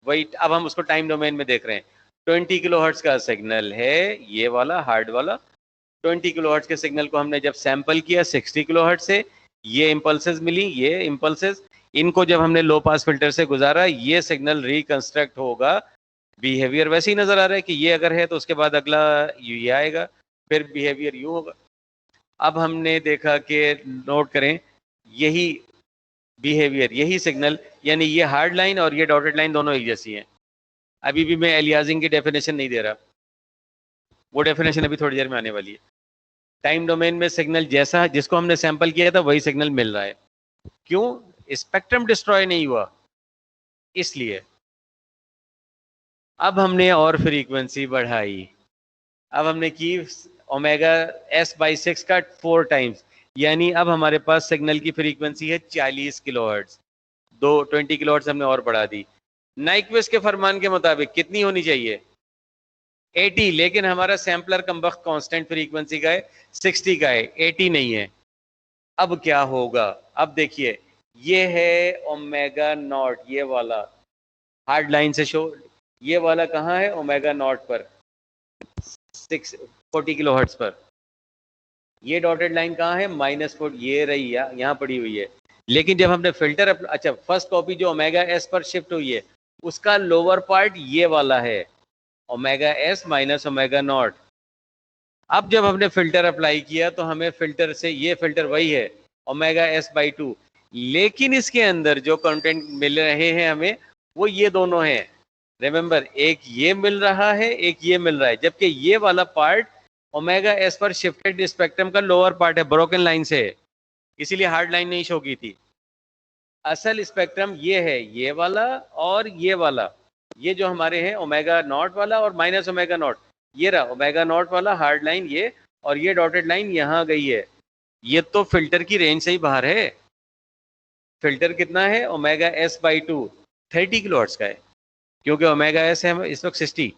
वही अब हम उसको टाइम डोमेन में देख रहे हैं। 20 किलोहर्ट्ज का सिग्नल है ये वाला हार्ड वाला। 20 किलोहर्ट्ज के सिग्नल को हमने जब सैंपल किया 60 किलोहर्ट्ज से, ये इम्पल्सेस मिली, ये इम्पल्सेस, इनको जब हमने लो पास फिल्टर से गुजारा, ये सिग्नल रिकंस्ट्रक्ट होगा। बिहेवियर वैसे ही नजर आ रहा है कि ये अगर है तो उसके बाद अगला ये आएगा, फिर बिहेवियर यूं होगा। अब हमने देखा कि नोट करें यही बिहेवियर, यही सिग्नल, यानी ये हार्ड लाइन और ये डॉटेड लाइन दोनों एक जैसी हैं। अभी भी मैं एलियाजिंग की डेफिनेशन नहीं दे रहा, वो डेफिनेशन अभी थोड़ी देर में आने वाली है। टाइम डोमेन में सिग्नल जैसा जिसको हमने सैंपल किया था वही सिग्नल मिल रहा है। क्यों? स्पेक्ट्रम डिस्ट्रॉय नहीं हुआ इसलिए। अब हमने और फ्रीक्वेंसी बढ़ाई, अब हमने की ओमेगा एस बाई 6 का 4 टाइम्स, यानी अब हमारे पास सिग्नल की फ्रीक्वेंसी है 40 किलोहर्ट्ज। 20 किलोहर्ट्ज हमने और बढ़ा दी। नाइक्वेस्ट के फरमान के मुताबिक कितनी होनी चाहिए, 80, लेकिन हमारा सैम्पलर कमबख्त कांस्टेंट फ्रीक्वेंसी का है, 60 का है, 80 नहीं है। अब क्या होगा, अब देखिए ये है ओमेगा नॉट, ये वाला हार्ड लाइन से शो, ये वाला कहाँ है, ओमेगा नॉट पर 40 किलोहर्ट्ज पर। ये डॉटेड लाइन कहाँ है, -4, ये रही यहाँ पड़ी हुई है। लेकिन जब हमने फिल्टर अच्छा फर्स्ट कॉपी जो ओमेगा एस पर शिफ्ट हुई है उसका लोअर पार्ट ये वाला है, omega S minus omega naught. अब जब हमने फिल्टर अप्लाई किया तो हमें फिल्टर से ये फिल्टर वही है ओमेगा एस बाई 2, लेकिन इसके अंदर जो कंटेंट मिल रहे हैं हमें वो ये दोनों हैं। रिमेंबर, एक ये मिल रहा है, एक ये मिल रहा है, जबकि ये वाला पार्ट ओमेगा एस पर शिफ्टेड स्पेक्ट्रम का लोअर पार्ट है, ब्रोकन लाइन से है, इसीलिए हार्ड लाइन नहीं शो की थी। असल स्पेक्ट्रम ये है, ये वाला और ये वाला, ये जो हमारे हैं ओमेगा नॉट वाला और माइनस ओमेगा नॉट, ये रहा ओमेगा नॉट वाला हार्ड लाइन ये, और ये डॉटेड लाइन यहाँ गई है। ये तो फिल्टर की रेंज से ही बाहर है। फिल्टर कितना है, ओमेगा एस बाई 2 30 किलोहर्ट्ज का है, क्योंकि ओमेगा एस है इस वक्त 60,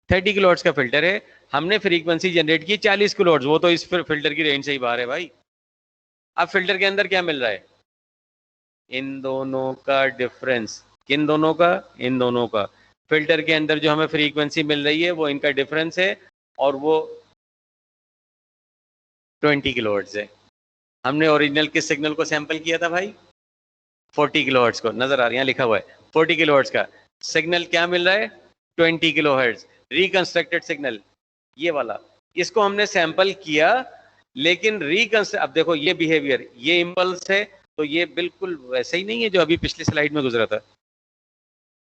30 किलोहर्ट्ज का फिल्टर है। हमने फ्रीक्वेंसी जनरेट की 40 किलोहर्ट्ज, वो तो इस फिल्टर की रेंज से ही बाहर है भाई। अब फिल्टर के अंदर क्या मिल रहा है, इन दोनों का डिफरेंस। किन दोनों का, इन दोनों का। फिल्टर के अंदर जो हमें फ्रीक्वेंसी मिल रही है वो इनका डिफरेंस है, और वो 20 किलोहर्ट्ज है। हमने ओरिजिनल किस सिग्नल को सैंपल किया था भाई, 40 किलोहर्ट्ज को, नजर आ रहा है यहाँ लिखा हुआ है 40 किलोहर्ट्ज का सिग्नल क्या मिल रहा है, 20 किलोहर्ट्ज रिकंस्ट्रक्टेड सिग्नल, ये वाला। इसको हमने सैंपल किया, लेकिन अब देखो ये बिहेवियर, ये इम्पल्स है, तो ये बिल्कुल वैसे ही नहीं है जो अभी पिछली स्लाइड में गुजरा था।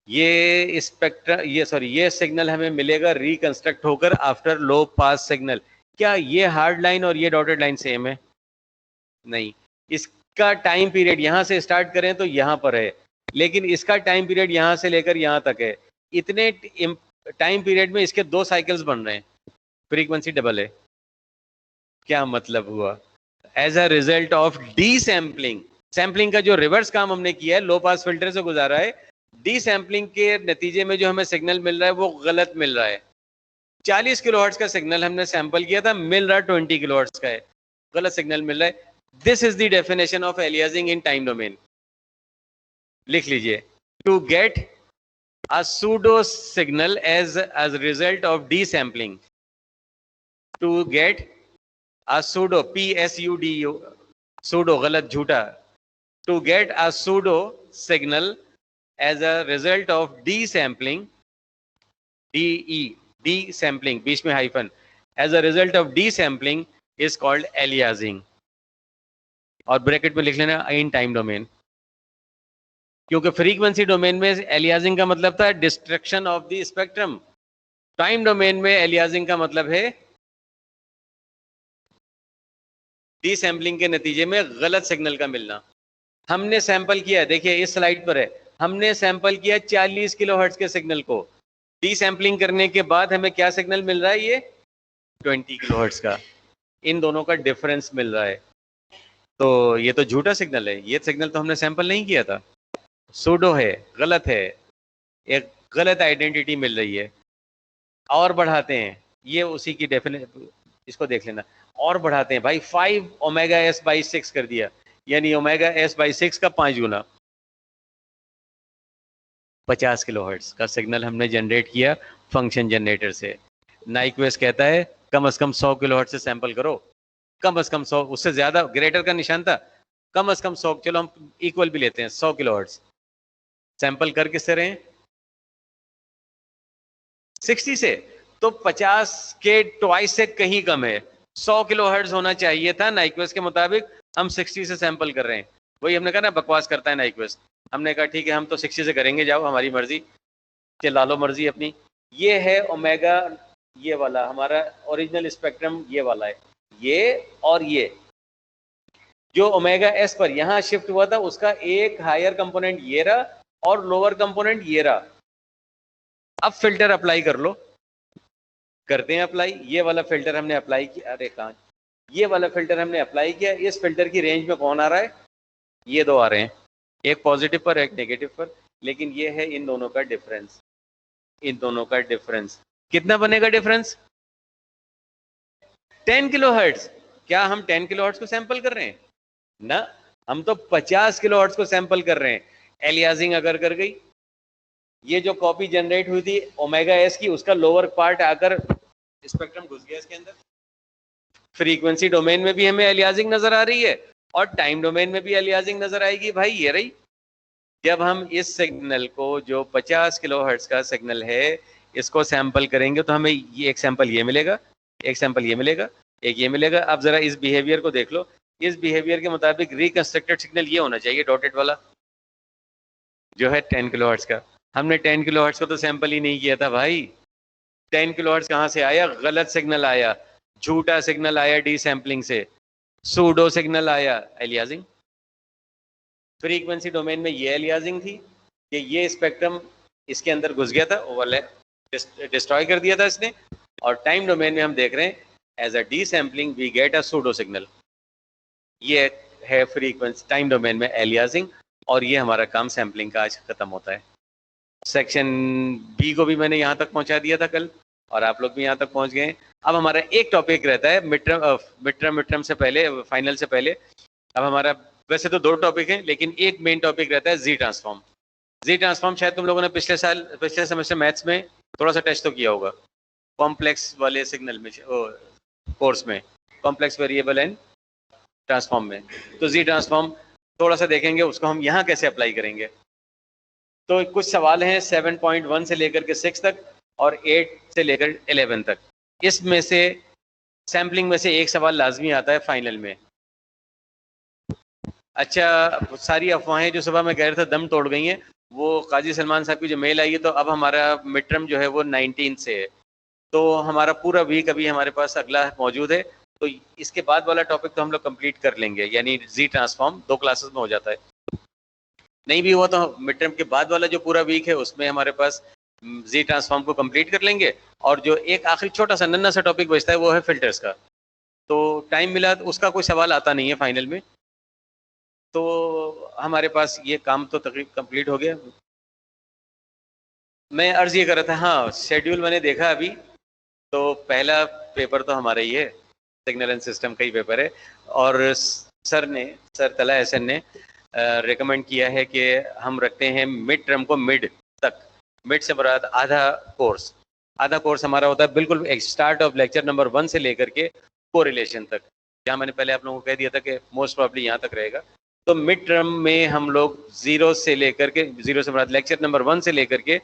ये स्पेक्ट्रम, ये सिग्नल हमें मिलेगा रिकंस्ट्रक्ट होकर आफ्टर लो पास सिग्नल। क्या ये हार्ड लाइन और ये डॉटेड लाइन सेम है, नहीं। इसका टाइम पीरियड यहाँ से स्टार्ट करें तो यहाँ पर है, लेकिन इसका टाइम पीरियड यहाँ से लेकर यहाँ तक है। इतने टाइम पीरियड में इसके 2 साइकिल्स बन रहे हैं, फ्रीक्वेंसी डबल है। क्या मतलब हुआ, as a result of de sampling, sampling का जो रिवर्स काम हमने किया है, लो पास फिल्टर से गुजारा है, डी सैम्पलिंग के नतीजे में जो हमें सिग्नल मिल रहा है वो गलत मिल रहा है। 40 किलोहर्ट्ज का सिग्नल हमने सैंपल किया था, मिल रहा 20 किलोहर्ट्ज का है, गलत सिग्नल मिल रहा है। This is the definition of aliasing in time domain. लिख लीजिए, to get a pseudo signal as result of de sampling, to get a pseudo, PSUDO, pseudo गलत झूठा, to get a pseudo signal as a result of de sampling, de sampling बीच में hyphen, as a result of de sampling is called aliasing. और bracket में लिख लेना in time domain, क्योंकि frequency domain में एलियासिंग का मतलब था destruction of the spectrum, time domain में एलियासिंग का मतलब है डी सैम्पलिंग के नतीजे में गलत सिग्नल का मिलना। हमने सैंपल किया, देखिए इस स्लाइड पर है, हमने सैंपल किया 40 किलोहर्ट्ज के सिग्नल को, डी सैम्पलिंग करने के बाद हमें क्या सिग्नल मिल रहा है, ये 20 किलोहर्ट्ज का, इन दोनों का डिफरेंस मिल रहा है। तो ये तो झूठा सिग्नल है, ये सिग्नल तो हमने सैंपल नहीं किया था, सूडो है, गलत है, एक गलत आइडेंटिटी मिल रही है। और बढ़ाते हैं, ये उसी की डेफिनेशन, इसको देख लेना, और बढ़ाते हैं भाई, 5 ओमेगा एस बाई 6 कर दिया, यानी ओमेगा एस बाई 6 का 5 गुना, 50 किलोहर्ट्ज का सिग्नल हमने जनरेट किया फंक्शन जनरेटर से। नाइक्वेस्ट कहता है कम से कम 100 किलोहर्ट्ज से सैंपल करो, कम से कम 100, उससे ज्यादा ग्रेटर का निशान था, कम से कम 100, चलो हम इक्वल भी लेते हैं, 100 किलोहर्ट्ज सैंपल कर किससे रहे, 60 से, तो 50 के ट्वाइस से कहीं कम है, 100 किलोहर्ट्ज होना चाहिए था नाइक्वेस्ट के मुताबिक, हम 60 से सैंपल कर रहे हैं। वही हमने कहा ना बकवास करता है नाइक्वेस्ट, हमने कहा ठीक है हम तो 60 से करेंगे, जाओ हमारी मर्जी, चला लो मर्जी अपनी। ये है ओमेगा, ये वाला हमारा ओरिजिनल स्पेक्ट्रम, ये वाला है, ये और ये जो ओमेगा एस पर यहाँ शिफ्ट हुआ था उसका एक हायर कंपोनेंट ये रहा और लोअर कंपोनेंट ये रहा। अब फिल्टर अप्लाई कर लो, करते हैं अप्लाई, ये वाला फिल्टर हमने अप्लाई किया, अरे कहाँ, ये वाला फिल्टर हमने अप्लाई किया, इस फिल्टर की रेंज में कौन आ रहा है, ये दो आ रहे हैं, एक पॉजिटिव पर एक नेगेटिव पर, लेकिन ये है इन दोनों का डिफरेंस, इन दोनों का डिफरेंस कितना बनेगा डिफरेंस, 10 किलोहर्ट्ज। क्या हम 10 किलोहर्ट्ज को सैंपल कर रहे हैं ना, हम तो 50 किलोहर्ट्ज को सैंपल कर रहे हैं। एलियासिंग अगर कर गई, ये जो कॉपी जनरेट हुई थी ओमेगा एस की, उसका लोअर पार्ट आकर स्पेक्ट्रम घुस गया इसके अंदर। फ्रीक्वेंसी डोमेन में भी हमें एलियासिंग नजर आ रही है और टाइम डोमेन में भी एलियासिंग नजर आएगी। भाई ये रही, जब हम इस सिग्नल को जो 50 किलोहर्ट्ज का सिग्नल है इसको सैंपल करेंगे तो हमें ये एक सैंपल ये मिलेगा, एक सैंपल ये मिलेगा, एक ये मिलेगा। अब जरा इस बिहेवियर को देख लो, इस बिहेवियर के मुताबिक रिकंस्ट्रक्टेड सिग्नल ये होना चाहिए, डॉटेड वाला जो है 10 किलोहर्ट्ज का। हमने 10 किलोहर्ट्ज का तो सैंपल ही नहीं किया था भाई, 10 किलोहर्ट्ज कहाँ से आया, गलत सिग्नल आया, झूठा सिग्नल आया डी सैंपलिंग से, सूडो सिग्नल आया, एलियासिंग। फ्रीक्वेंसी डोमेन में ये एलियासिंग थी कि ये स्पेक्ट्रम इसके अंदर घुस गया था, ओवरलैप डिस्ट्रॉय कर दिया था इसने, और टाइम डोमेन में हम देख रहे हैं as a de sampling we get a pseudo signal. ये है फ्रीक्वेंसी टाइम डोमेन में एलियासिंग, और ये हमारा काम सैम्पलिंग का आज खत्म होता है। सेक्शन बी को भी मैंने यहाँ तक पहुँचा दिया था कल, और आप लोग भी यहाँ तक पहुँच गए। अब हमारा एक टॉपिक रहता है मिड टर्म से पहले, फाइनल से पहले। अब हमारा वैसे तो 2 टॉपिक हैं, लेकिन एक मेन टॉपिक रहता है जी ट्रांसफॉर्म। जी ट्रांसफॉर्म शायद तुम लोगों ने पिछले सेमेस्टर मैथ्स में थोड़ा सा टच तो किया होगा, कॉम्प्लेक्स वाले सिग्नल में, कोर्स में, कॉम्प्लेक्स वेरिएबल एंड ट्रांसफॉर्म में। तो जी ट्रांसफॉर्म थोड़ा सा देखेंगे, उसको हम यहाँ कैसे अप्लाई करेंगे। तो कुछ सवाल हैं 7.1 से लेकर के 6 तक और 8 से लेकर 11 तक। इसमें से सैम्पलिंग में से एक सवाल लाजमी आता है फाइनल में। अच्छा, सारी अफवाहें जो सुबह मैं कह रहा था दम तोड़ गई हैं, वो काजी सलमान साहब की जो मेल आई है, तो अब हमारा मिड टर्म जो है वो 19 से है, तो हमारा पूरा वीक अभी हमारे पास अगला मौजूद है। तो इसके बाद वाला टॉपिक तो हम लोग कंप्लीट कर लेंगे, यानी जी ट्रांसफॉर्म 2 क्लासेस में हो जाता है। नहीं भी हुआ तो मिड टर्म के बाद वाला जो पूरा वीक है उसमें हमारे पास जी ट्रांसफॉर्म को कंप्लीट कर लेंगे, और जो एक आखिरी छोटा सा नन्ना सा टॉपिक बचता है वो है फिल्टर्स का। तो टाइम मिला तो उसका कोई सवाल आता नहीं है फाइनल में, तो हमारे पास ये काम तो तकरीबन कंप्लीट हो गया। मैं अर्ज ये कर रहा था, हाँ शेड्यूल मैंने देखा अभी, तो पहला पेपर तो हमारा ही है, सिग्नल एंड सिस्टम का ही पेपर है, और सर तला एहसन ने रिकमेंड किया है कि हम रखते हैं मिड टर्म को मिड तक। मिड से मुराद आधा कोर्स हमारा होता है बिल्कुल स्टार्ट ऑफ लेक्चर नंबर 1 से लेकर के कोरिलेशन तक, जहाँ मैंने पहले आप लोगों को कह दिया था कि मोस्ट प्रॉब्ली यहाँ तक रहेगा। तो मिड टर्म में हम लोग जीरो से मुराद लेक्चर नंबर 1 से लेकर के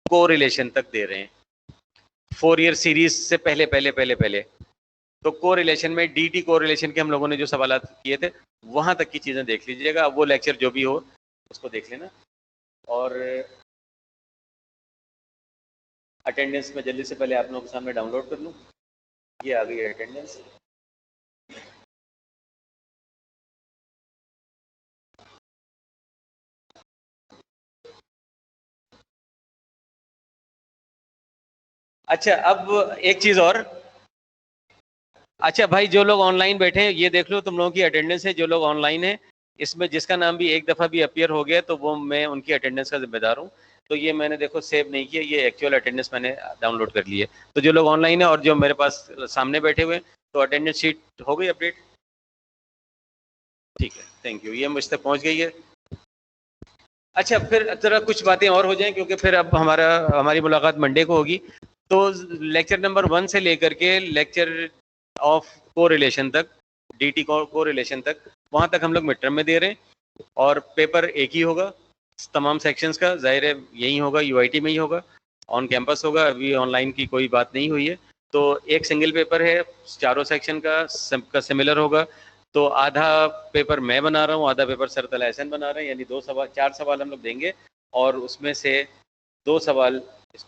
कोरिलेशन तक दे रहे हैं, 4 ईयर सीरीज से पहले। तो कोरिलेशन में DT कोरिलेशन के हम लोगों ने जो सवाल किए थे वहां तक की चीजें देख लीजिएगा। अब वो लेक्चर जो भी हो उसको देख लेना। और अटेंडेंस में जल्दी से पहले आप लोगों के सामने डाउनलोड कर लूँ, ये आ गई है अटेंडेंस। अच्छा, अब एक चीज और। अच्छा भाई, जो लोग ऑनलाइन बैठे हैं ये देख लो, तुम लोगों की अटेंडेंस है। जो लोग ऑनलाइन है इसमें जिसका नाम भी एक दफ़ा भी अपीयर हो गया तो वो मैं उनकी अटेंडेंस का जिम्मेदार हूँ। तो ये मैंने देखो सेव नहीं किया, ये एक्चुअल अटेंडेंस मैंने डाउनलोड कर ली है। तो जो लोग ऑनलाइन है और जो मेरे पास सामने बैठे हुए हैं, तो अटेंडेंस शीट हो गई अपडेट? ठीक है, थैंक यू, ये मुझ तक पहुँच गई है। अच्छा, फिर जरा कुछ बातें और हो जाएं, क्योंकि फिर अब हमारी मुलाकात मंडे को होगी। तो लेक्चर नंबर 1 से लेकर के लेक्चर ऑफ कोरिलेशन तक, DT कोरिलेशन तक, वहाँ तक हम लोग मिड टर्म में दे रहे हैं। और पेपर एक ही होगा तमाम सेक्शंस का, जाहिर है यही होगा, UIT में ही होगा, ऑन कैंपस होगा। अभी ऑनलाइन की कोई बात नहीं हुई है। तो एक सिंगल पेपर है, चारों सेक्शन का सिमिलर होगा। तो आधा पेपर मैं बना रहा हूँ, आधा पेपर सर तला एहसन बना रहे हैं, यानी 4 सवाल हम लोग देंगे और उसमें से 2 सवाल